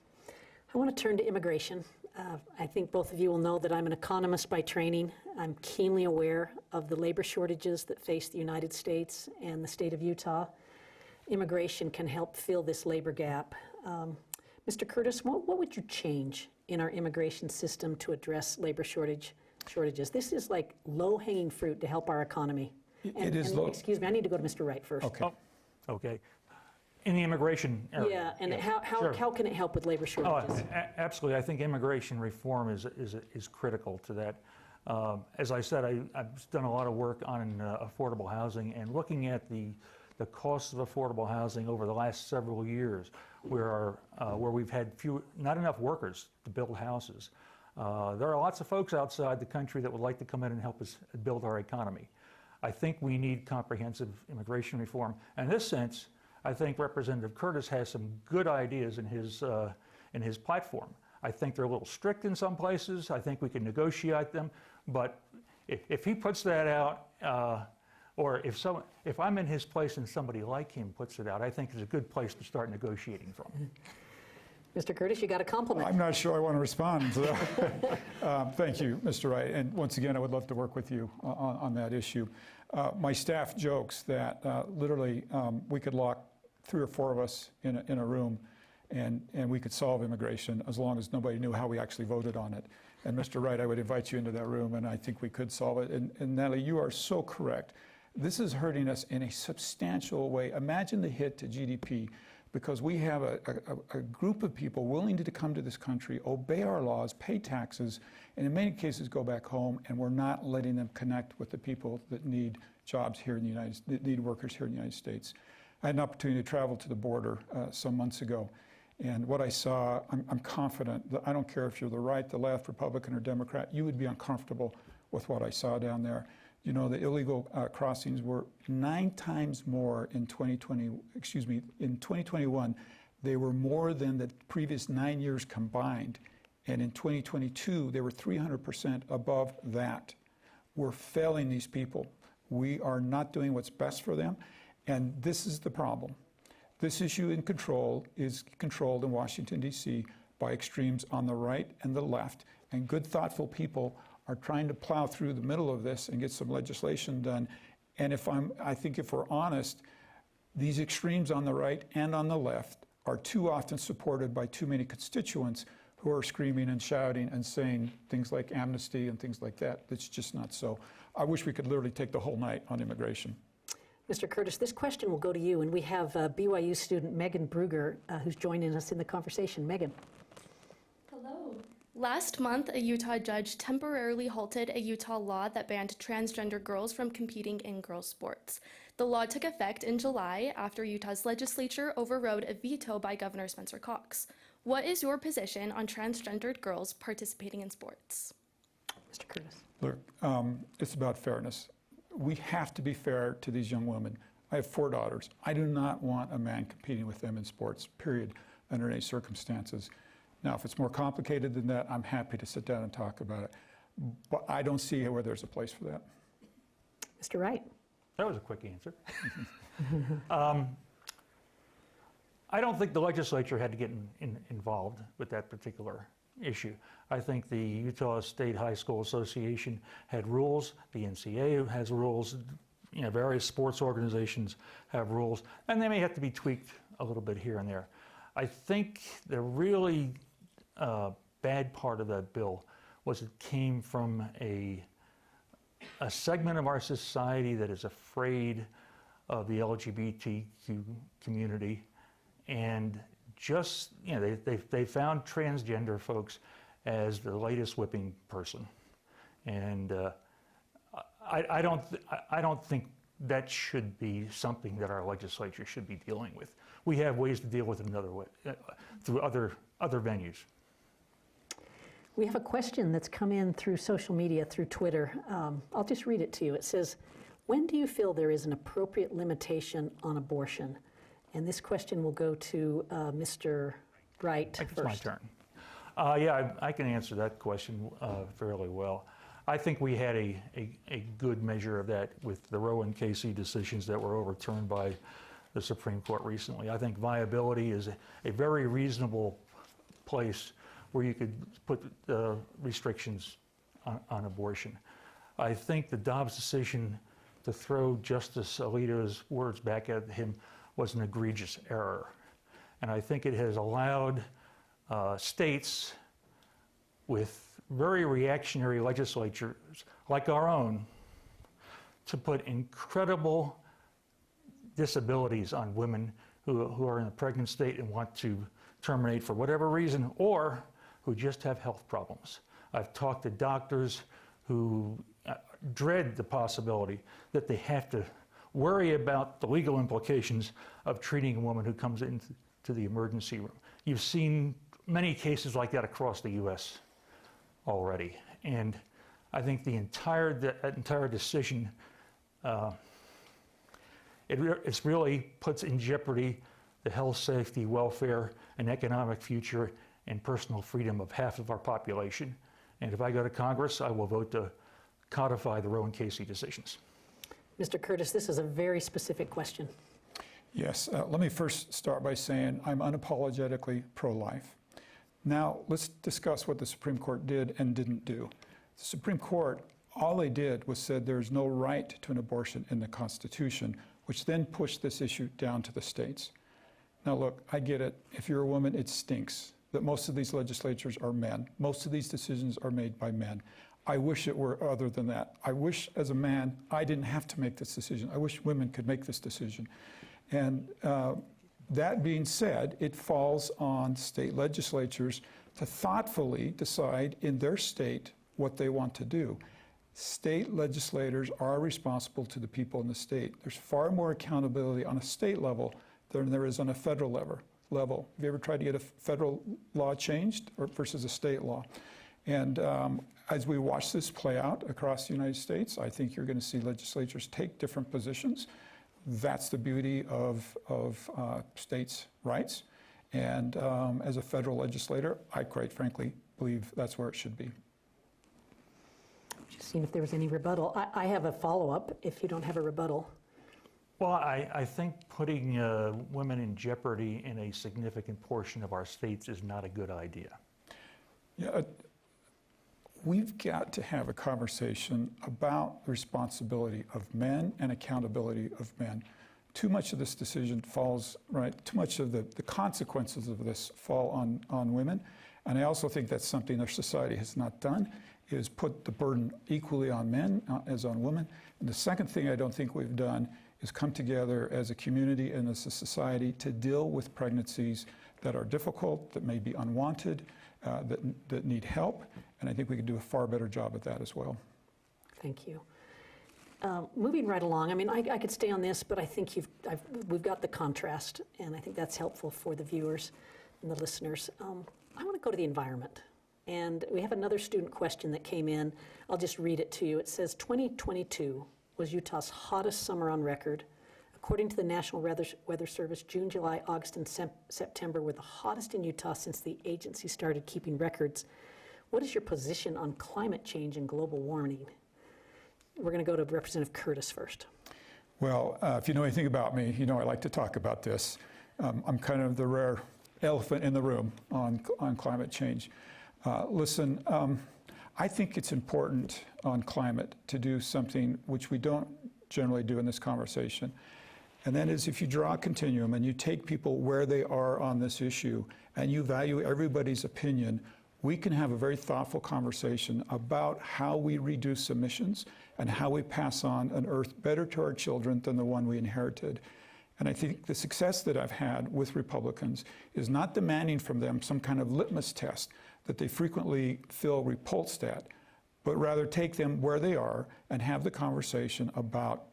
I want to turn to immigration. I think both of you will know that I'm an economist by training. I'm keenly aware of the labor shortages that face the United States and the state of Utah. Immigration can help fill this labor gap. Mr. Curtis, what would you change in our immigration system to address labor shortages? This is like low-hanging fruit to help our economy. It is low. Excuse me, I need to go to Mr. Wright first. Okay. Oh, okay. In the immigration area. Yeah, and Sure. how can it help with labor shortages? Absolutely. I think immigration reform is critical to that. As I said, I've done a lot of work on affordable housing and looking at the costs of affordable housing over the last several years, where we've had not enough workers to build houses. There are lots of folks outside the country that would like to come in and help us build our economy. I think we need comprehensive immigration reform. And in this sense, I think Representative Curtis has some good ideas in his platform. I think they're a little strict in some places. I think we can negotiate them. But if he puts that out, Or if I'm in his place and somebody like him puts it out, I think it's a good place to start negotiating from. Mr. Curtis, you got a compliment. I'm not sure I want to respond to that. Thank you, Mr. Wright. And once again, I would love to work with you on that issue. My staff jokes that literally we could lock 3 or 4 of us in a room and we could solve immigration as long as nobody knew how we actually voted on it. And Mr. Wright, I would invite you into that room, and I think we could solve it. And Natalie, you are so correct. This is hurting us in a substantial way. Imagine the hit to GDP, because we have a group of people willing to come to this country, obey our laws, pay taxes, and in many cases go back home, and we're not letting them connect with the people that need jobs here in the United States, that need workers here in the United States. I had an opportunity to travel to the border some months ago, and what I saw, I'm confident that I don't care if you're the right, the left, Republican, or Democrat, you would be uncomfortable with what I saw down there. You know, the illegal crossings were 9 times more in 2021. They were more than the previous 9 years combined. And in 2022, they were 300% above that. We're failing these people. We are not doing what's best for them. And this is the problem. This issue is controlled in Washington, D.C. by extremes on the right and the left. And good, thoughtful people are trying to plow through the middle of this and get some legislation done. And I think if we're honest, these extremes on the right and on the left are too often supported by too many constituents who are screaming and shouting and saying things like amnesty and things like that. That's just not so. I wish we could literally take the whole night on immigration. Mr. Curtis, this question will go to you, and we have BYU student Megan Bruger who's joining us in the conversation. Megan. Last month, a Utah judge temporarily halted a Utah law that banned transgender girls from competing in girls' sports. The law took effect in July after Utah's legislature overrode a veto by Governor Spencer Cox. What is your position on transgendered girls participating in sports? Mr. Curtis. Look, it's about fairness. We have to be fair to these young women. I have 4 daughters. I do not want a man competing with them in sports, period, under any circumstances. Now, if it's more complicated than that, I'm happy to sit down and talk about it. But I don't see where there's a place for that. Mr. Wright. That was a quick answer. I don't think the legislature had to get involved with that particular issue. I think the Utah State High School Association had rules, the NCAA has rules, you know, various sports organizations have rules, and they may have to be tweaked a little bit here and there. I think the really bad part of that bill was it came from a segment of our society that is afraid of the LGBTQ community, and just, you know, they found transgender folks as the latest whipping person, and I don't think that should be something that our legislature should be dealing with. We have ways to deal with it another way, through other venues. We have a question that's come in through social media, through Twitter. I'll just read it to you. It says, when do you feel there is an appropriate limitation on abortion? And this question will go to Mr. Wright first. It's my turn. Yeah, I can answer that question fairly well. I think we had a good measure of that with the Roe and Casey decisions that were overturned by the Supreme Court recently. I think viability is a very reasonable place where you could put restrictions on abortion. I think the Dobbs decision to throw Justice Alito's words back at him was an egregious error. And I think it has allowed states with very reactionary legislatures like our own to put incredible disabilities on women who are in a pregnant state and want to terminate for whatever reason, or who just have health problems. I've talked to doctors who dread the possibility that they have to worry about the legal implications of treating a woman who comes into the emergency room. You've seen many cases like that across the U.S. already, and I think the entire decision it really puts in jeopardy the health, safety, welfare, and economic future and personal freedom of half of our population. And if I go to Congress, I will vote to codify the Roe and Casey decisions. Mr. Curtis, this is a very specific question. Yes, let me first start by saying I'm unapologetically pro-life. Now, let's discuss what the Supreme Court did and didn't do. The Supreme Court, all they did was said there's no right to an abortion in the Constitution, which then pushed this issue down to the states. Now look, I get it. If you're a woman, it stinks that most of these legislatures are men. Most of these decisions are made by men. I wish it were other than that. I wish, as a man, I didn't have to make this decision. I wish women could make this decision. And that being said, it falls on state legislatures to thoughtfully decide in their state what they want to do. State legislators are responsible to the people in the state. There's far more accountability on a state level than there is on a federal level. Have you ever tried to get a federal law changed versus a state law? And as we watch this play out across the United States, I think you're going to see legislatures take different positions. That's the beauty of states' rights. And as a federal legislator, I quite frankly believe that's where it should be. Just seeing if there was any rebuttal. I have a follow-up if you don't have a rebuttal. Well, I think putting women in jeopardy in a significant portion of our states is not a good idea. Yeah, we've got to have a conversation about the responsibility of men and accountability of men. Too much of this decision falls, right, too much of the consequences of this fall on women. And I also think that's something our society has not done, is put the burden equally on men as on women. And the second thing I don't think we've done is come together as a community and as a society to deal with pregnancies that are difficult, that may be unwanted, that need help. And I think we could do a far better job at that as well. Thank you. Moving right along, I mean, I could stay on this, but I think we've got the contrast, and I think that's helpful for the viewers and the listeners. I want to go to the environment. And we have another student question that came in. I'll just read it to you. It says, 2022 was Utah's hottest summer on record. According to the National Weather Service, June, July, August, and September were the hottest in Utah since the agency started keeping records. What is your position on climate change and global warming? We're going to go to Representative Curtis first. Well, if you know anything about me, you know I like to talk about this. I'm kind of the rare elephant in the room on climate change. Listen, I think it's important on climate to do something which we don't generally do in this conversation. And that is, if you draw a continuum and you take people where they are on this issue and you value everybody's opinion, we can have a very thoughtful conversation about how we reduce emissions and how we pass on an earth better to our children than the one we inherited. And I think the success that I've had with Republicans is not demanding from them some kind of litmus test that they frequently feel repulsed at, but rather take them where they are and have the conversation about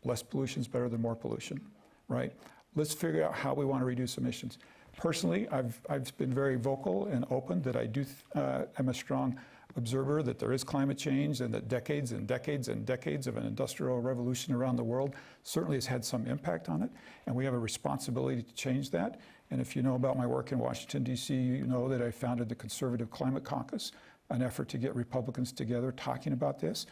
less pollution is better than more pollution, right? Let's figure out how we want to reduce emissions. Personally, I've been very vocal and open that I am a strong observer that there is climate change and that decades and decades and decades of an industrial revolution around the world certainly has had some impact on it, and we have a responsibility to change that. And if you know about my work in Washington, D.C., you know that I founded the Conservative Climate Caucus, an effort to get Republicans together talking about this.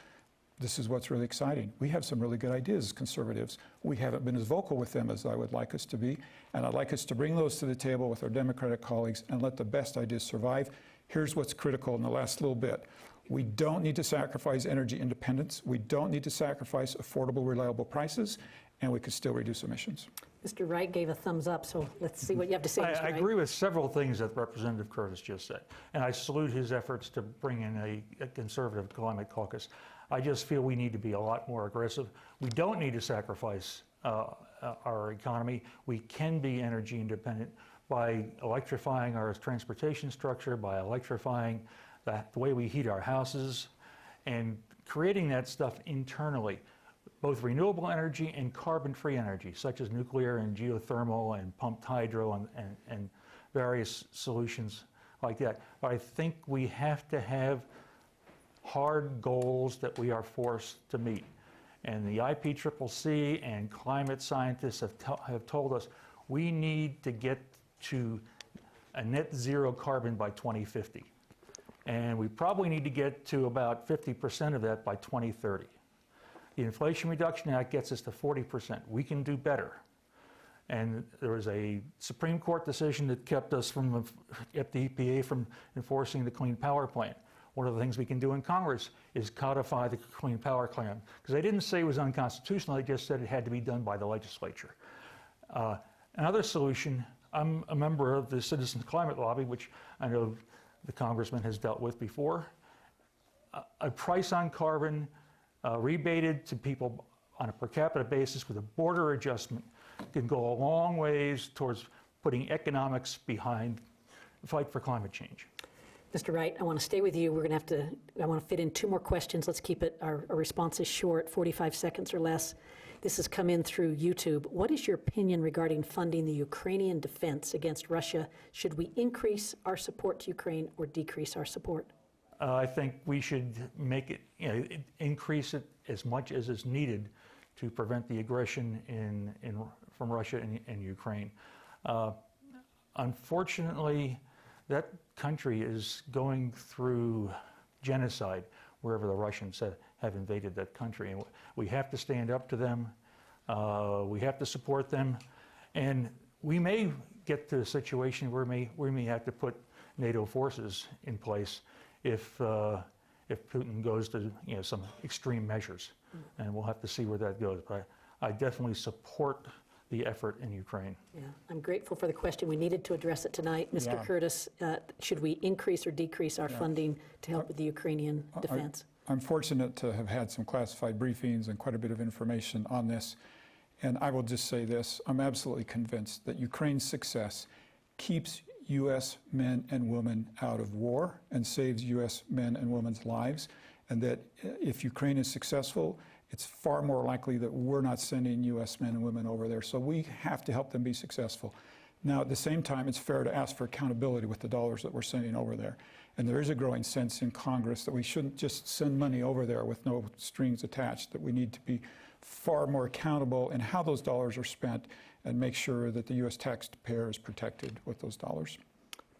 This is what's really exciting. We have some really good ideas as conservatives. We haven't been as vocal with them as I would like us to be, and I'd like us to bring those to the table with our Democratic colleagues and let the best ideas survive. Here's what's critical in the last little bit. We don't need to sacrifice energy independence. We don't need to sacrifice affordable, reliable prices, and we could still reduce emissions. Mr. Wright gave a thumbs up, so let's see what you have to say, Mr. I Wright. agree with several things that Representative Curtis just said, and I salute his efforts to bring in a conservative climate caucus. I just feel we need to be a lot more aggressive. We don't need to sacrifice our economy. We can be energy independent by electrifying our transportation structure, by electrifying the way we heat our houses, and creating that stuff internally, both renewable energy and carbon-free energy, such as nuclear and geothermal and pumped hydro and various solutions like that. But I think we have to have hard goals that we are forced to meet. And the IPCCC and climate scientists have told us we need to get to a net zero carbon by 2050. And we probably need to get to about 50% of that by 2030. The Inflation Reduction Act gets us to 40%. We can do better. And there was a Supreme Court decision that kept the EPA from enforcing the Clean Power Plan. One of the things we can do in Congress is codify the Clean Power Plan, because they didn't say it was unconstitutional, they just said it had to be done by the legislature. Another solution, I'm a member of the Citizens Climate Lobby, which I know the Congressman has dealt with before. A price on carbon rebated to people on a per capita basis with a border adjustment can go a long ways towards putting economics behind the fight for climate change. Mr. Wright, I want to stay with you. I want to fit in 2 more questions. Let's keep our responses short, 45 seconds or less. This has come in through YouTube. What is your opinion regarding funding the Ukrainian defense against Russia? Should we increase our support to Ukraine or decrease our support? I think we should make it, increase it as much as is needed to prevent the aggression from Russia and Ukraine. Unfortunately, that country is going through genocide wherever the Russians have invaded that country. And we have to stand up to them. We have to support them. And we may get to a situation where we may have to put NATO forces in place if Putin goes to some extreme measures. And we'll have to see where that goes. But I definitely support the effort in Ukraine. Yeah, I'm grateful for the question. We needed to address it tonight. Mr. Curtis, should we increase or decrease our funding to help with the Ukrainian defense? I'm fortunate to have had some classified briefings and quite a bit of information on this. And I will just say this, I'm absolutely convinced that Ukraine's success keeps U.S. men and women out of war and saves U.S. men and women's lives. And that if Ukraine is successful, it's far more likely that we're not sending U.S. men and women over there. So we have to help them be successful. Now, at the same time, it's fair to ask for accountability with the dollars that we're sending over there. And there is a growing sense in Congress that we shouldn't just send money over there with no strings attached, that we need to be far more accountable in how those dollars are spent and make sure that the U.S. taxpayer is protected with those dollars.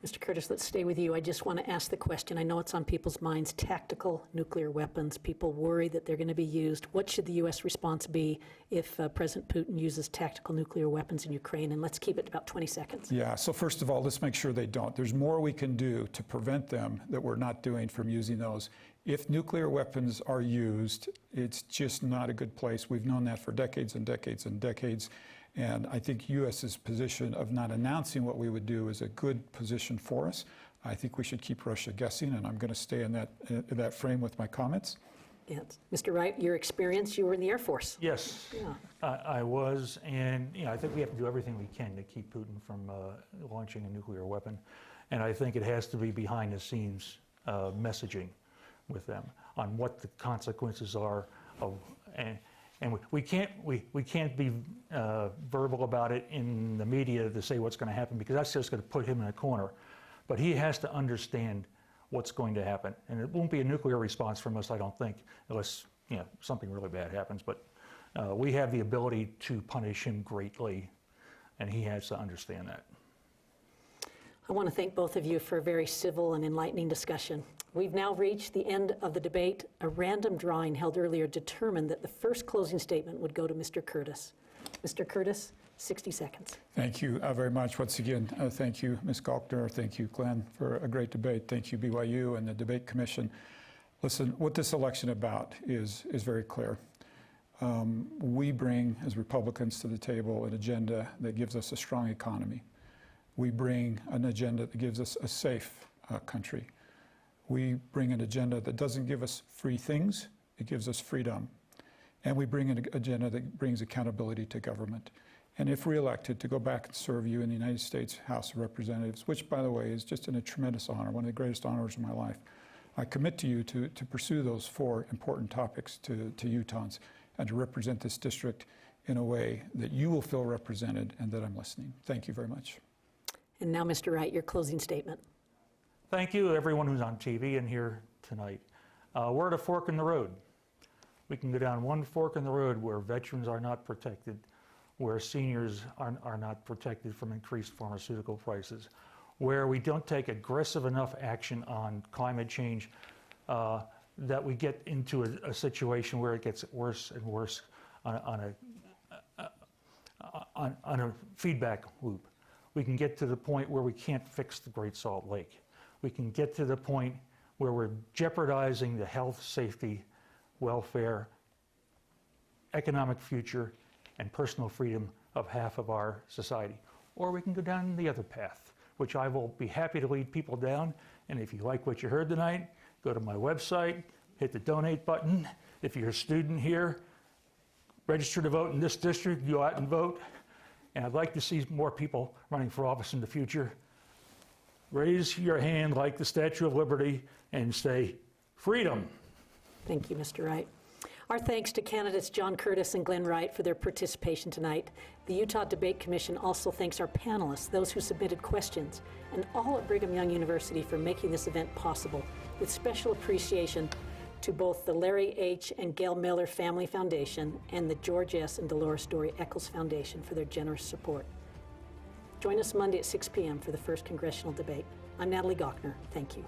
Mr. Curtis, let's stay with you. I just want to ask the question. I know it's on people's minds, tactical nuclear weapons. People worry that they're going to be used. What should the U.S. response be if President Putin uses tactical nuclear weapons in Ukraine? And let's keep it about 20 seconds. Yeah, so first of all, let's make sure they don't. There's more we can do to prevent them that we're not doing from using those. If nuclear weapons are used, it's just not a good place. We've known that for decades and decades and decades. And I think U.S.'s position of not announcing what we would do is a good position for us. I think we should keep Russia guessing, and I'm going to stay in that frame with my comments. Yes. Mr. Wright, your experience, you were in the Air Force. Yes, yeah. I was, and I think we have to do everything we can to keep Putin from launching a nuclear weapon. And I think it has to be behind the scenes messaging with them on what the consequences are of, and we can't be verbal about it in the media to say what's going to happen, because that's just going to put him in a corner. But he has to understand what's going to happen, and it won't be a nuclear response from us, I don't think, unless something really bad happens. But we have the ability to punish him greatly, and he has to understand that. I want to thank both of you for a very civil and enlightening discussion. We've now reached the end of the debate. A random drawing held earlier determined that the first closing statement would go to Mr. Curtis. Mr. Curtis, 60 seconds. Thank you very much. Once again, thank you, Ms. Gaukner. Thank you, Glenn, for a great debate. Thank you, BYU and the Debate Commission. Listen, what this election about is very clear. We bring, as Republicans, to the table an agenda that gives us a strong economy. We bring an agenda that gives us a safe country. We bring an agenda that doesn't give us free things, it gives us freedom. And we bring an agenda that brings accountability to government. And if reelected, to go back and serve you in the United States House of Representatives, which, by the way, is just a tremendous honor, one of the greatest honors of my life. I commit to you to pursue those 4 important topics to Utahns and to represent this district in a way that you will feel represented and that I'm listening. Thank you very much. And now, Mr. Wright, your closing statement. Thank you, everyone who's on TV and here tonight. We're at a fork in the road. We can go down one fork in the road where veterans are not protected, where seniors are not protected from increased pharmaceutical prices, where we don't take aggressive enough action on climate change. that we get into a situation where it gets worse and worse on a feedback loop. We can get to the point where we can't fix the Great Salt Lake. We can get to the point where we're jeopardizing the health, safety, welfare, economic future, and personal freedom of half of our society. Or we can go down the other path, which I will be happy to lead people down. And if you like what you heard tonight, go to my website, hit the donate button. If you're a student here, register to vote in this district, go out and vote. And I'd like to see more people running for office in the future. Raise your hand like the Statue of Liberty and say, freedom. Thank you, Mr. Wright. Our thanks to candidates John Curtis and Glenn Wright for their participation tonight. The Utah Debate Commission also thanks our panelists, those who submitted questions, and all at Brigham Young University for making this event possible, with special appreciation to both the Larry H. and Gail Miller Family Foundation and the George S. and Dolores Dory Eccles Foundation for their generous support. Join us Monday at 6 p.m. for the first congressional debate. I'm Natalie Gochner. Thank you.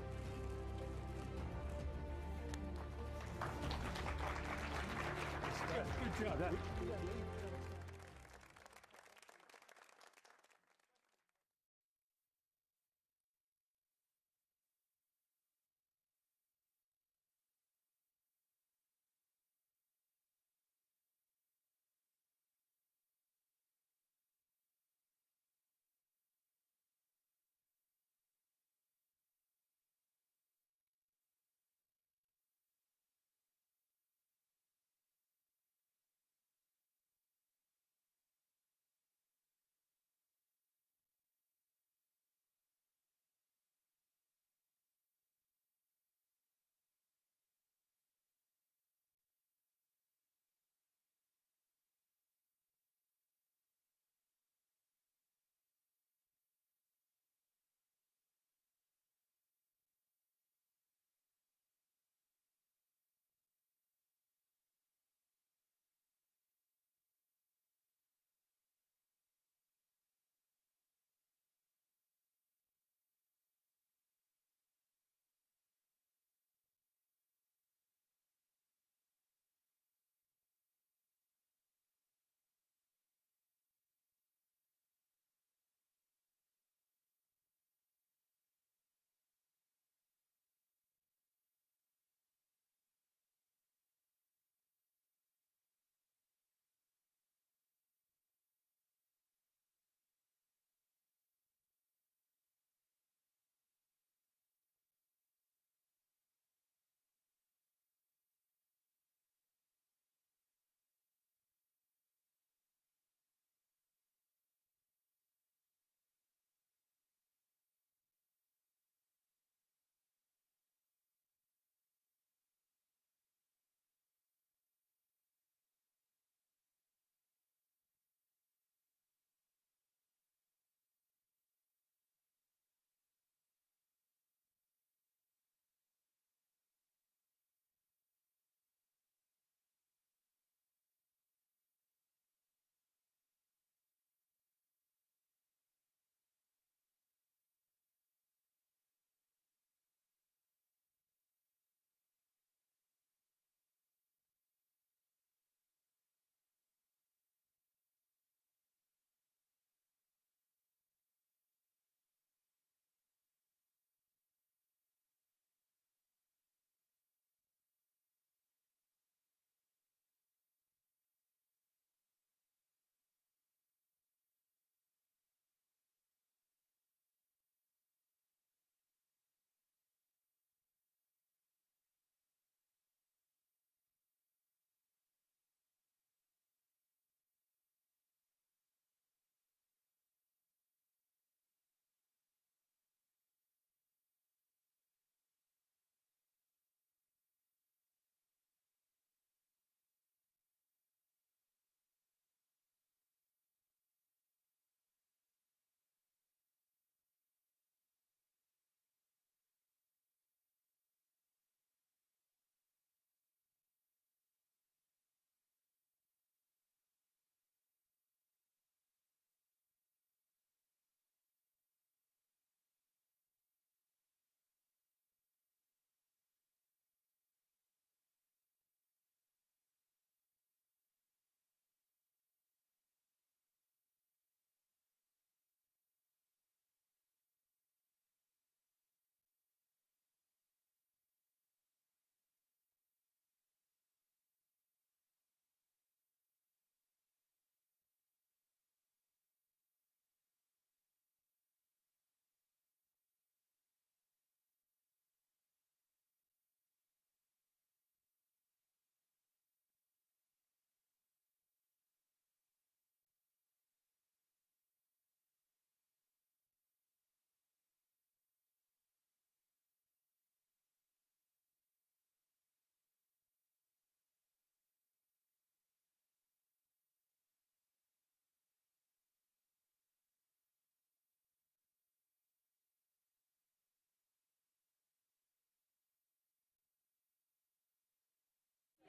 Good job.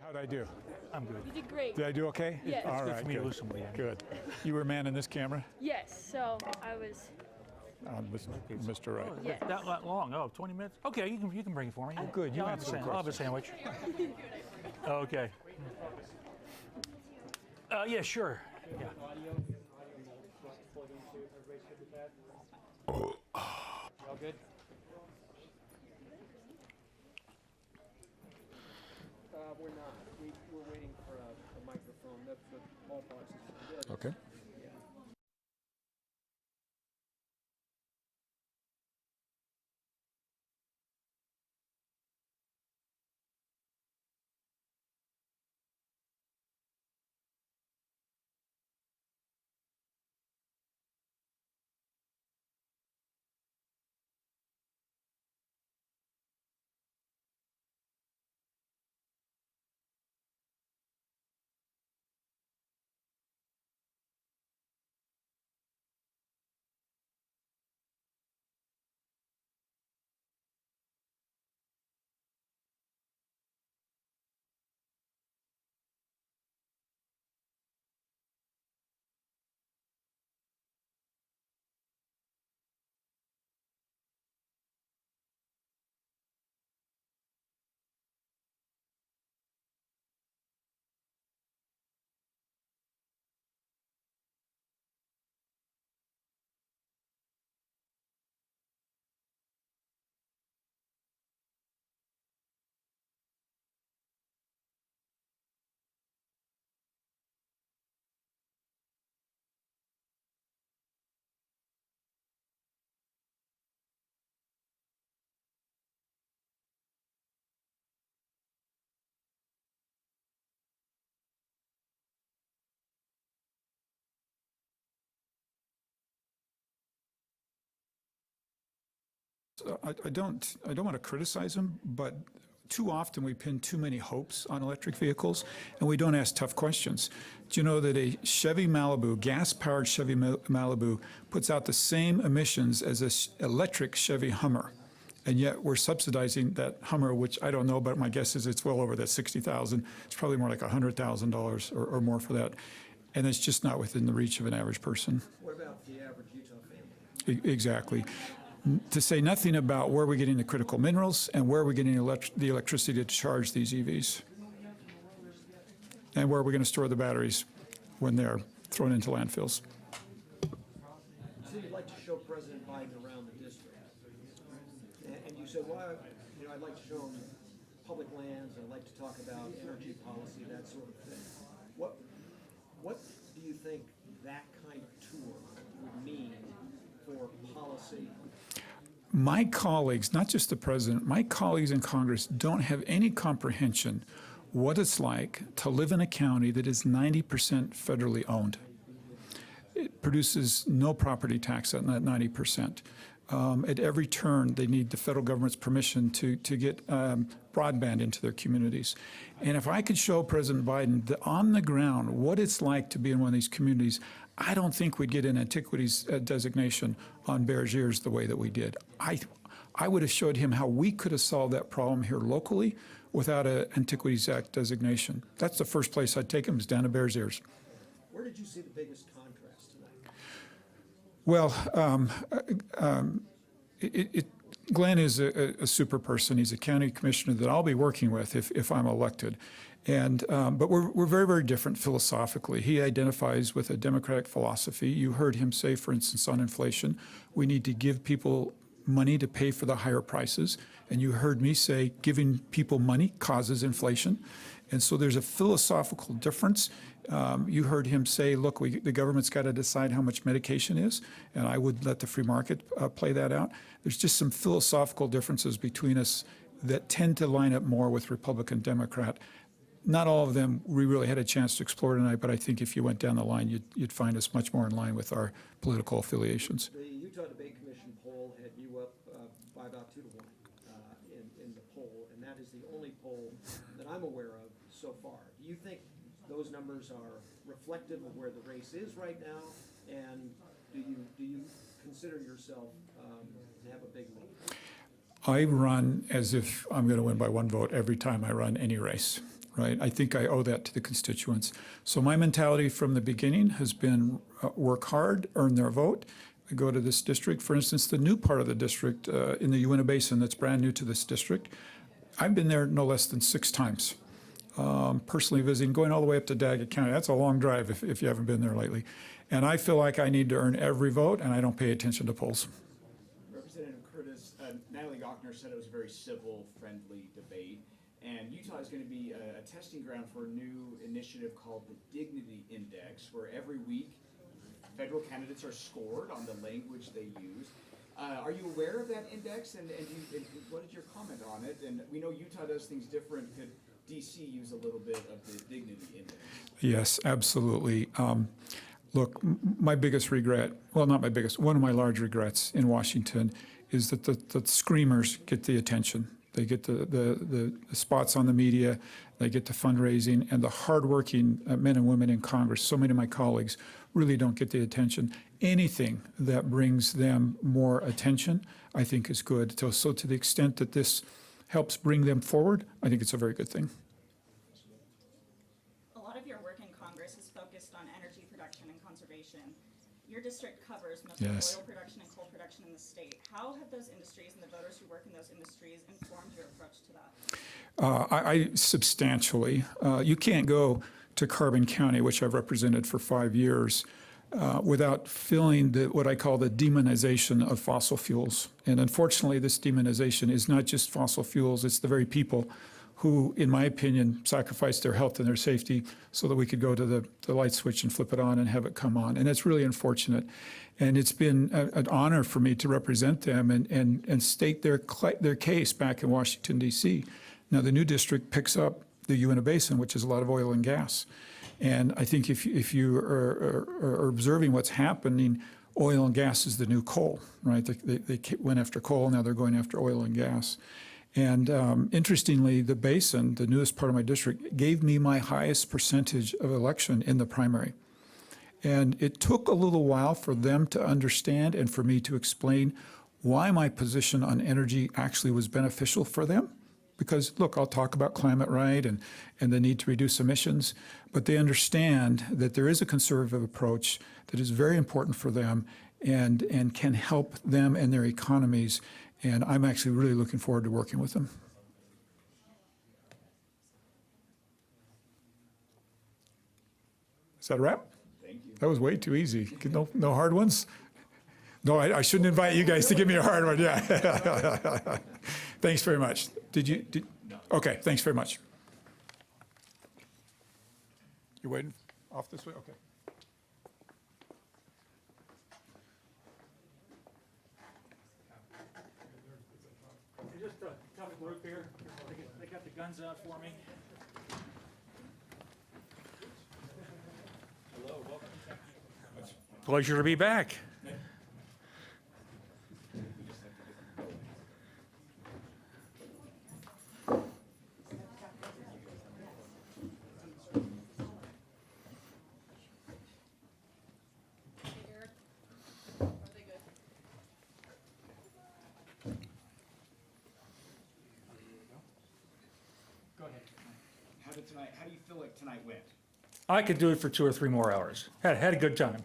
How'd I do? I'm good. You did great. Did I do okay? Yes. All Good right, for me to good. lose somebody. Good. You were manning this camera? Yes, so I was. Mr. Wright. Yes. That long? Oh, 20 minutes? Okay, you can bring it for me. Oh, good. You I'll have answered the I'll have a sandwich. Okay. Yeah, sure. Yeah. All good? We're not. We're waiting for a microphone. The ball box is good. Okay. I don't want to criticize him, but too often we pin too many hopes on electric vehicles, and we don't ask tough questions. Do you know that a Chevy Malibu, gas-powered Chevy Malibu, puts out the same emissions as an electric Chevy Hummer? And yet we're subsidizing that Hummer, which I don't know, but my guess is it's well over that $60,000. It's probably more like $100,000 or more for that. And it's just not within the reach of an average person. What about the average Utah family? Exactly. To say nothing about where we're getting the critical minerals and where we're getting the electricity to charge these EVs. And where we're going to store the batteries when they're thrown into landfills. So you'd like to show President Biden around the district. And you said, well, I'd like to show him public lands, I'd like to talk about energy policy, that sort of thing. What do you think that kind of tour would mean for policy? My colleagues, not just the president, my colleagues in Congress don't have any comprehension what it's like to live in a county that is 90% federally owned. It produces no property tax on that 90%. At every turn, they need the federal government's permission to get broadband into their communities. And if I could show President Biden on the ground what it's like to be in one of these communities, I don't think we'd get an antiquities designation on Bears Ears the way that we did. I would have showed him how we could have solved that problem here locally without an Antiquities Act designation. That's the first place I'd take him, is down to Bears Ears. Where did you see the biggest contrast tonight? Well, Glenn is a super person. He's a county commissioner that I'll be working with if I'm elected. And, but we're very, very different philosophically. He identifies with a democratic philosophy. You heard him say, for instance, on inflation, we need to give people money to pay for the higher prices. And you heard me say, giving people money causes inflation. And so there's a philosophical difference. You heard him say, look, the government's got to decide how much medication is, and I would let the free market play that out. There's just some philosophical differences between us that tend to line up more with Republican, Democrat. Not all of them we really had a chance to explore tonight, but I think if you went down the line, you'd find us much more in line with our political affiliations. The Utah Debate Commission poll had you up by about 2 to 1 in the poll, and that is the only poll that I'm aware of so far. Do you think those numbers are reflective of where the race is right now, and do you consider yourself to have a big lead? I run as if I'm going to win by one vote every time I run any race, right? I think I owe that to the constituents. So my mentality from the beginning has been work hard, earn their vote. I go to this district, for instance, the new part of the district in the Uinta Basin that's brand new to this district. I've been there no less than 6 times, personally visiting, going all the way up to Daggett County. That's a long drive if you haven't been there lately. And I feel like I need to earn every vote, and I don't pay attention to polls. Representative Curtis, Natalie Gochner said it was a very civil, friendly debate. And Utah is going to be a testing ground for a new initiative called the Dignity Index, where every week federal candidates are scored on the language they use. Are you aware of that index, and what is your comment on it? And we know Utah does things different. Could DC use a little bit of the Dignity Index? Yes, absolutely. Look, my biggest regret, well, not my biggest, one of my large regrets in Washington is that the screamers get the attention. They get the spots on the media, they get the fundraising, and the hardworking men and women in Congress, so many of my colleagues, really don't get the attention. Anything that brings them more attention, I think is good. So to the extent that this helps bring them forward, I think it's a very good thing. A lot of your work in Congress is focused on energy production and conservation. Your district covers most of oil production and coal production in the state. How have those industries and the voters who work in those industries informed your approach to that? I substantially. You can't go to Carbon County, which I've represented for 5 years, without feeling what I call the demonization of fossil fuels. And unfortunately, this demonization is not just fossil fuels, it's the very people who, in my opinion, sacrificed their health and their safety so that we could go to the light switch and flip it on and have it come on. And it's really unfortunate. And it's been an honor for me to represent them and state their case back in Washington, D.C. Now, the new district picks up the Uinta Basin, which is a lot of oil and gas. And I think if you are observing what's happening, oil and gas is the new coal, right? They went after coal, now they're going after oil and gas. And interestingly, the basin, the newest part of my district, gave me my highest percentage of election in the primary. And it took a little while for them to understand and for me to explain why my position on energy actually was beneficial for them. Because, look, I'll talk about climate right and the need to reduce emissions, but they understand that there is a conservative approach that is very important for them and can help them and their economies. And I'm actually really looking forward to working with them. Is that a wrap? Thank you. That was way too easy. No hard ones? No, I shouldn't invite you guys to give me a hard one. Yeah. Thanks very much. No. Okay, thanks very much. You're waiting off this way? Okay. Just a tough group here. They got the guns out for me. Hello, welcome. Pleasure to be back. How do you feel like tonight went? I could do it for 2 or 3 more hours. Had a good time.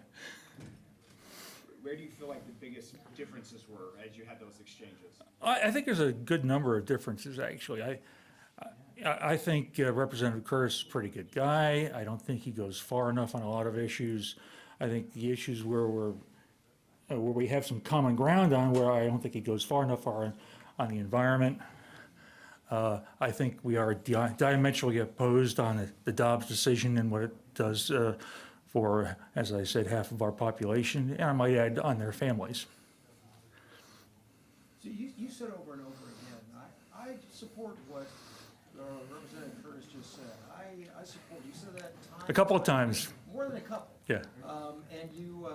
Where do you feel like the biggest differences were as you had those exchanges? I think there's a good number of differences, actually. I think Representative Curtis is a pretty good guy. I don't think he goes far enough on a lot of issues. I think the issues where we have some common ground on, where I don't think he goes far enough on the environment. I think we are diametrically opposed on the Dobbs decision and what it does for, as I said, half of our population, and I might add on their families. So you said over and over again, I support what Representative Curtis just said. I support, you said that time. A couple of times. More than a couple. Yeah. And you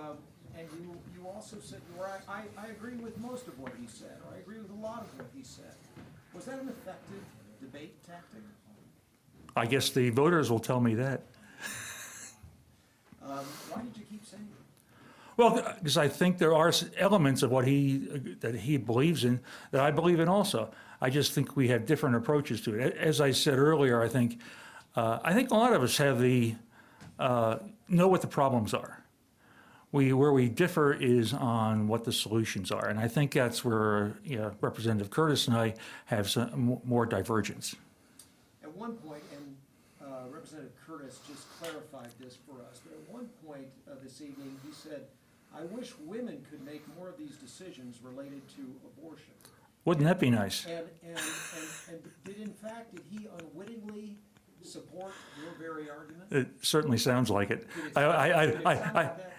also said, I agree with most of what he said, or I agree with a lot of what he said. Was that an effective debate tactic? I guess the voters will tell me that. Why did you keep saying it? Well, because I think there are elements of that he believes in that I believe in also. I just think we have different approaches to it. As I said earlier, I think a lot of us have know what the problems are. Where we differ is on what the solutions are, and I think that's where Representative Curtis and I have some more divergence. At one point, and Representative Curtis just clarified this for us, but at one point this evening he said, "I wish women could make more of these decisions related to abortion." Wouldn't that be nice? And did he unwittingly support your very argument? It certainly sounds like it.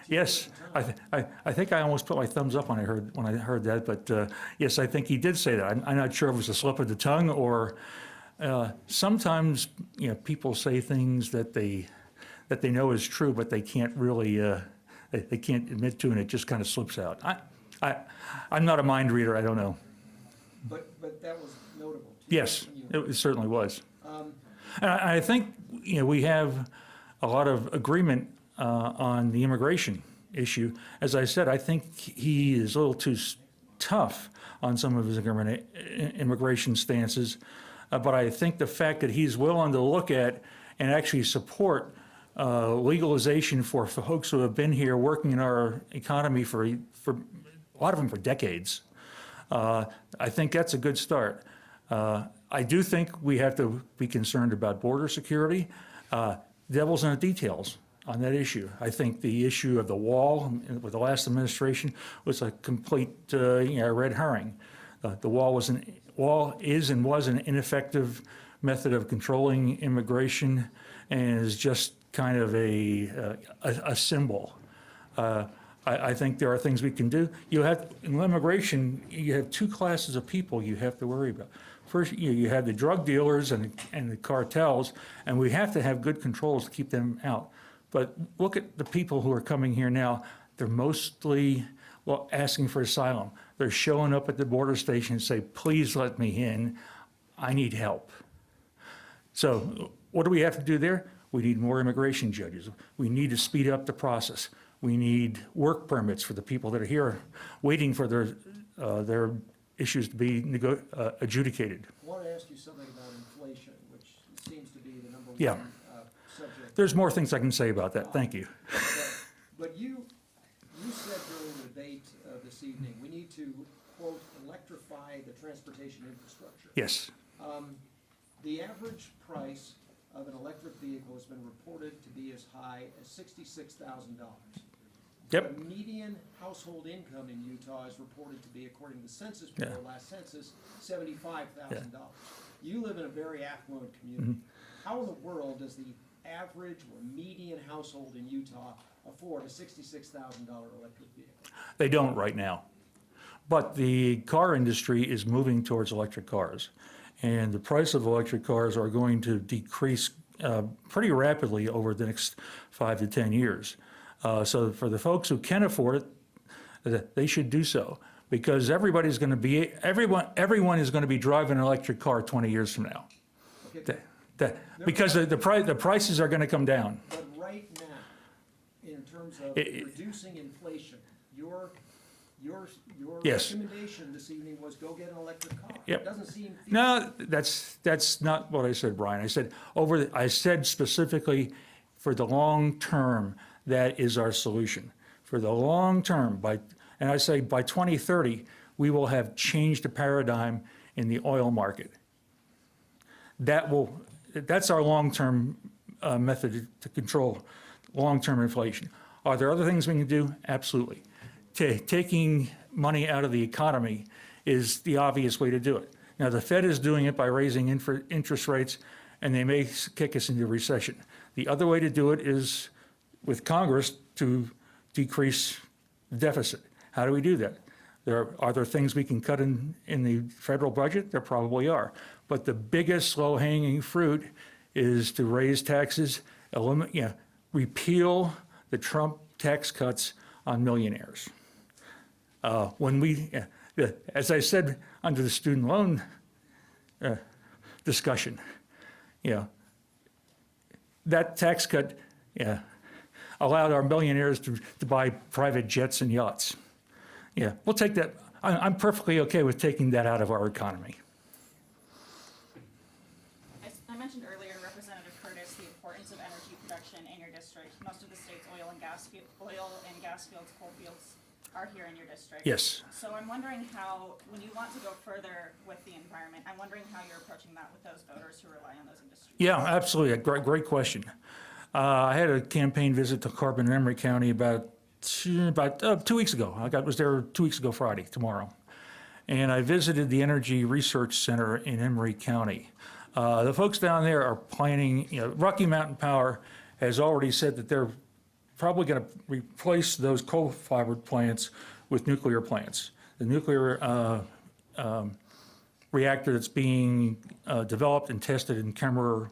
Yes, I think I almost put my thumbs up when I heard that, but yes, I think he did say that. I'm not sure if it was a slip of the tongue or sometimes people say things that they know is true, but they can't really they can't admit to, and it just kind of slips out. I'm not a mind reader. I don't know. But that was notable. Yes, it certainly was. And I think we have a lot of agreement on the immigration issue. As I said, I think he is a little too tough on some of his immigration stances. But I think the fact that he's willing to look at and actually support legalization for folks who have been here working in our economy for a lot of them for decades, I think that's a good start. I do think we have to be concerned about border security. Devil's in the details on that issue. I think the issue of the wall with the last administration was a complete red herring. The wall is and was an ineffective method of controlling immigration and is just kind of a symbol. I think there are things we can do. In immigration, you have two classes of people you have to worry about. First, you have the drug dealers and the cartels, and we have to have good controls to keep them out. But look at the people who are coming here now. They're mostly asking for asylum. They're showing up at the border station and say, "Please let me in. I need help." So what do we have to do there? We need more immigration judges. We need to speed up the process. We need work permits for the people that are here waiting for their issues to be adjudicated. I want to ask you something about inflation, which seems to be the number Yeah. one subject. There's more things I can say about that. Thank you. But you said during the debate this evening, we need to, quote, electrify the transportation infrastructure. Yes. The average price of an electric vehicle has been reported to be as high as $66,000. Yep. The median household income in Utah is reported to be, according to the Census Bureau, last census, $75,000. You live in a very affluent community. How in the world does the average or median household in Utah afford a $66,000 electric vehicle? They don't right now. But the car industry is moving towards electric cars. And the price of electric cars are going to decrease pretty rapidly over the next 5 to 10 years. So for the folks who can afford it, they should do so, because everyone is going to be driving an electric car 20 years from now. Okay. Because the prices are going to come down. But right now, in terms of reducing inflation, your Yes. recommendation this evening was go get an electric car. Yep. It doesn't seem feasible. No, that's not what I said, Brian. I said specifically for the long term, that is our solution. For the long term, and I say by 2030, we will have changed the paradigm in the oil market. That's our long-term method to control long-term inflation. Are there other things we can do? Absolutely. Taking money out of the economy is the obvious way to do it. Now, the Fed is doing it by raising interest rates, and they may kick us into recession. The other way to do it is with Congress to decrease the deficit. How do we do that? Are there things we can cut in the federal budget? There probably are. But the biggest low-hanging fruit is to raise taxes, repeal the Trump tax cuts on millionaires. As I said under the student loan discussion, that tax cut, allowed our millionaires to buy private jets and yachts. Yeah, we'll take that. I'm perfectly okay with taking that out of our economy. I mentioned earlier to Representative Curtis the importance of energy production in your district. Most of the state's oil and gas fields, coal fields are here in your district. Yes. So I'm wondering how, when you want to go further with the environment, I'm wondering how you're approaching that with those voters who rely on those industries. Yeah, absolutely. Great question. I had a campaign visit to Carbon in Emery County about 2 weeks ago. I was there 2 weeks ago Friday, tomorrow. And I visited the Energy Research Center in Emery County. The folks down there are planning, Rocky Mountain Power has already said that they're probably going to replace those coal-fired plants with nuclear plants. The nuclear reactor that's being developed and tested in Kemmerer,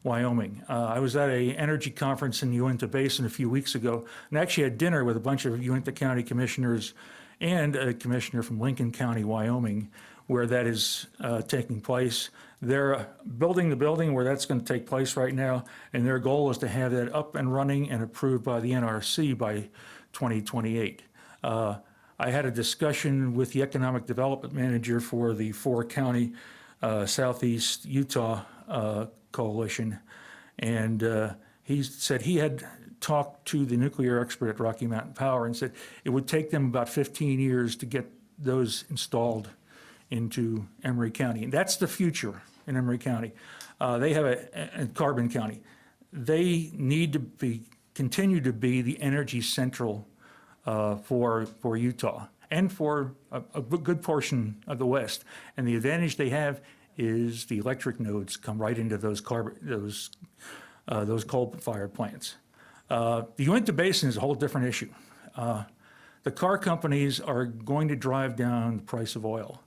Wyoming. I was at an energy conference in the Uinta Basin a few weeks ago and actually had dinner with a bunch of Uinta County commissioners and a commissioner from Lincoln County, Wyoming, where that is taking place. They're building the building where that's going to take place right now, and their goal is to have that up and running and approved by the NRC by 2028. I had a discussion with the economic development manager for the 4-county Southeast Utah coalition, and he said he had talked to the nuclear expert at Rocky Mountain Power and said it would take them about 15 years to get those installed into Emery County. And that's the future in Emery County. They have in Carbon County. They need to continue to be the energy central for Utah and for a good portion of the West. And the advantage they have is the electric nodes come right into those coal-fired plants. The Uinta Basin is a whole different issue. The car companies are going to drive down the price of oil.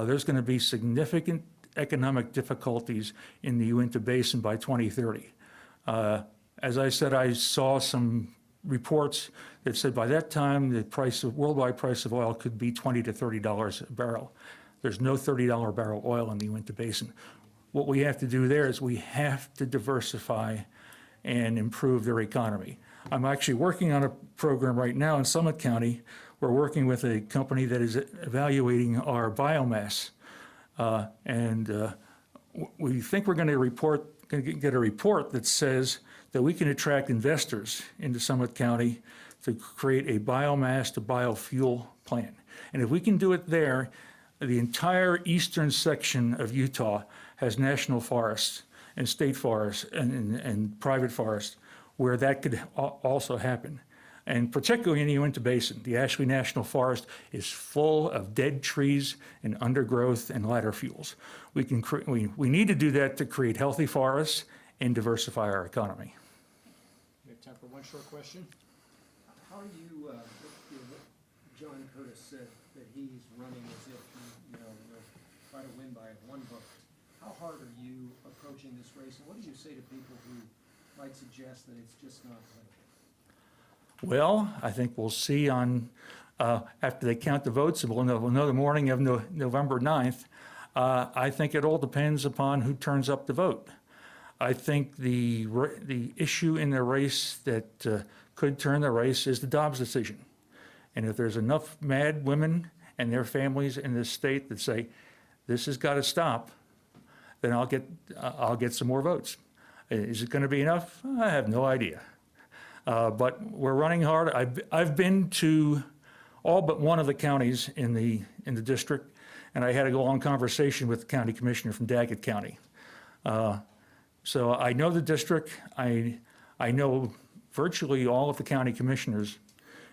There's going to be significant economic difficulties in the Uinta Basin by 2030. As I said, I saw some reports that said by that time the worldwide price of oil could be $20 to $30 a barrel. There's no $30 a barrel oil in the Uinta Basin. What we have to do there is we have to diversify and improve their economy. I'm actually working on a program right now in Summit County. We're working with a company that is evaluating our biomass. We think we're going to get a report that says that we can attract investors into Summit County to create a biomass to biofuel plant. And if we can do it there, the entire eastern section of Utah has national forests and state forests and private forests where that could also happen. And particularly in the Uinta Basin, the Ashley National Forest is full of dead trees and undergrowth and ladder fuels. We need to do that to create healthy forests and diversify our economy. We have time for one short question. How are you, John Curtis said that he's running as if he'll try to win by one vote. How hard are you approaching this race, and what do you say to people who might suggest that it's just not political? Well, I think we'll see after they count the votes, and we'll know the morning of November 9th. I think it all depends upon who turns up to vote. I think the issue in the race that could turn the race is the Dobbs decision. And if there's enough mad women and their families in this state that say, this has got to stop, then I'll get some more votes. Is it going to be enough? I have no idea. But we're running hard. I've been to all but one of the counties in the district, and I had a long conversation with the county commissioner from Daggett County. So I know the district. I know virtually all of the county commissioners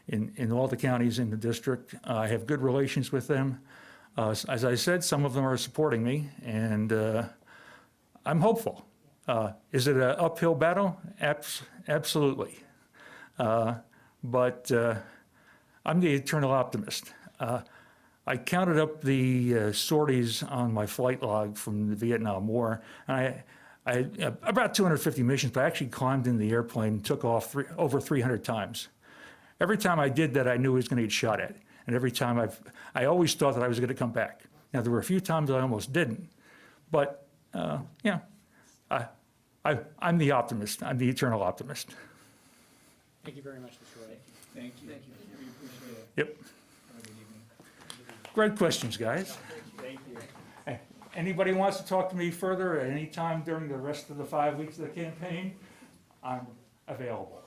in all the counties in the district. I have good relations with them. As I said, some of them are supporting me, and I'm hopeful. Is it an uphill battle? Absolutely. But I'm the eternal optimist. I counted up the sorties on my flight log from the Vietnam War, and I about 250 missions, but I actually climbed in the airplane and took off over 300 times. Every time I did that, I knew I was going to get shot at, and every time I always thought that I was going to come back. Now, there were a few times I almost didn't, but I'm the optimist. I'm the eternal optimist. Thank you very much, Mr. Wright. Thank you. Thank you. We appreciate it. Yep. Great questions, guys. Thank you. Hey, anybody wants to talk to me further at any time during the rest of the 5 weeks of the campaign, I'm available.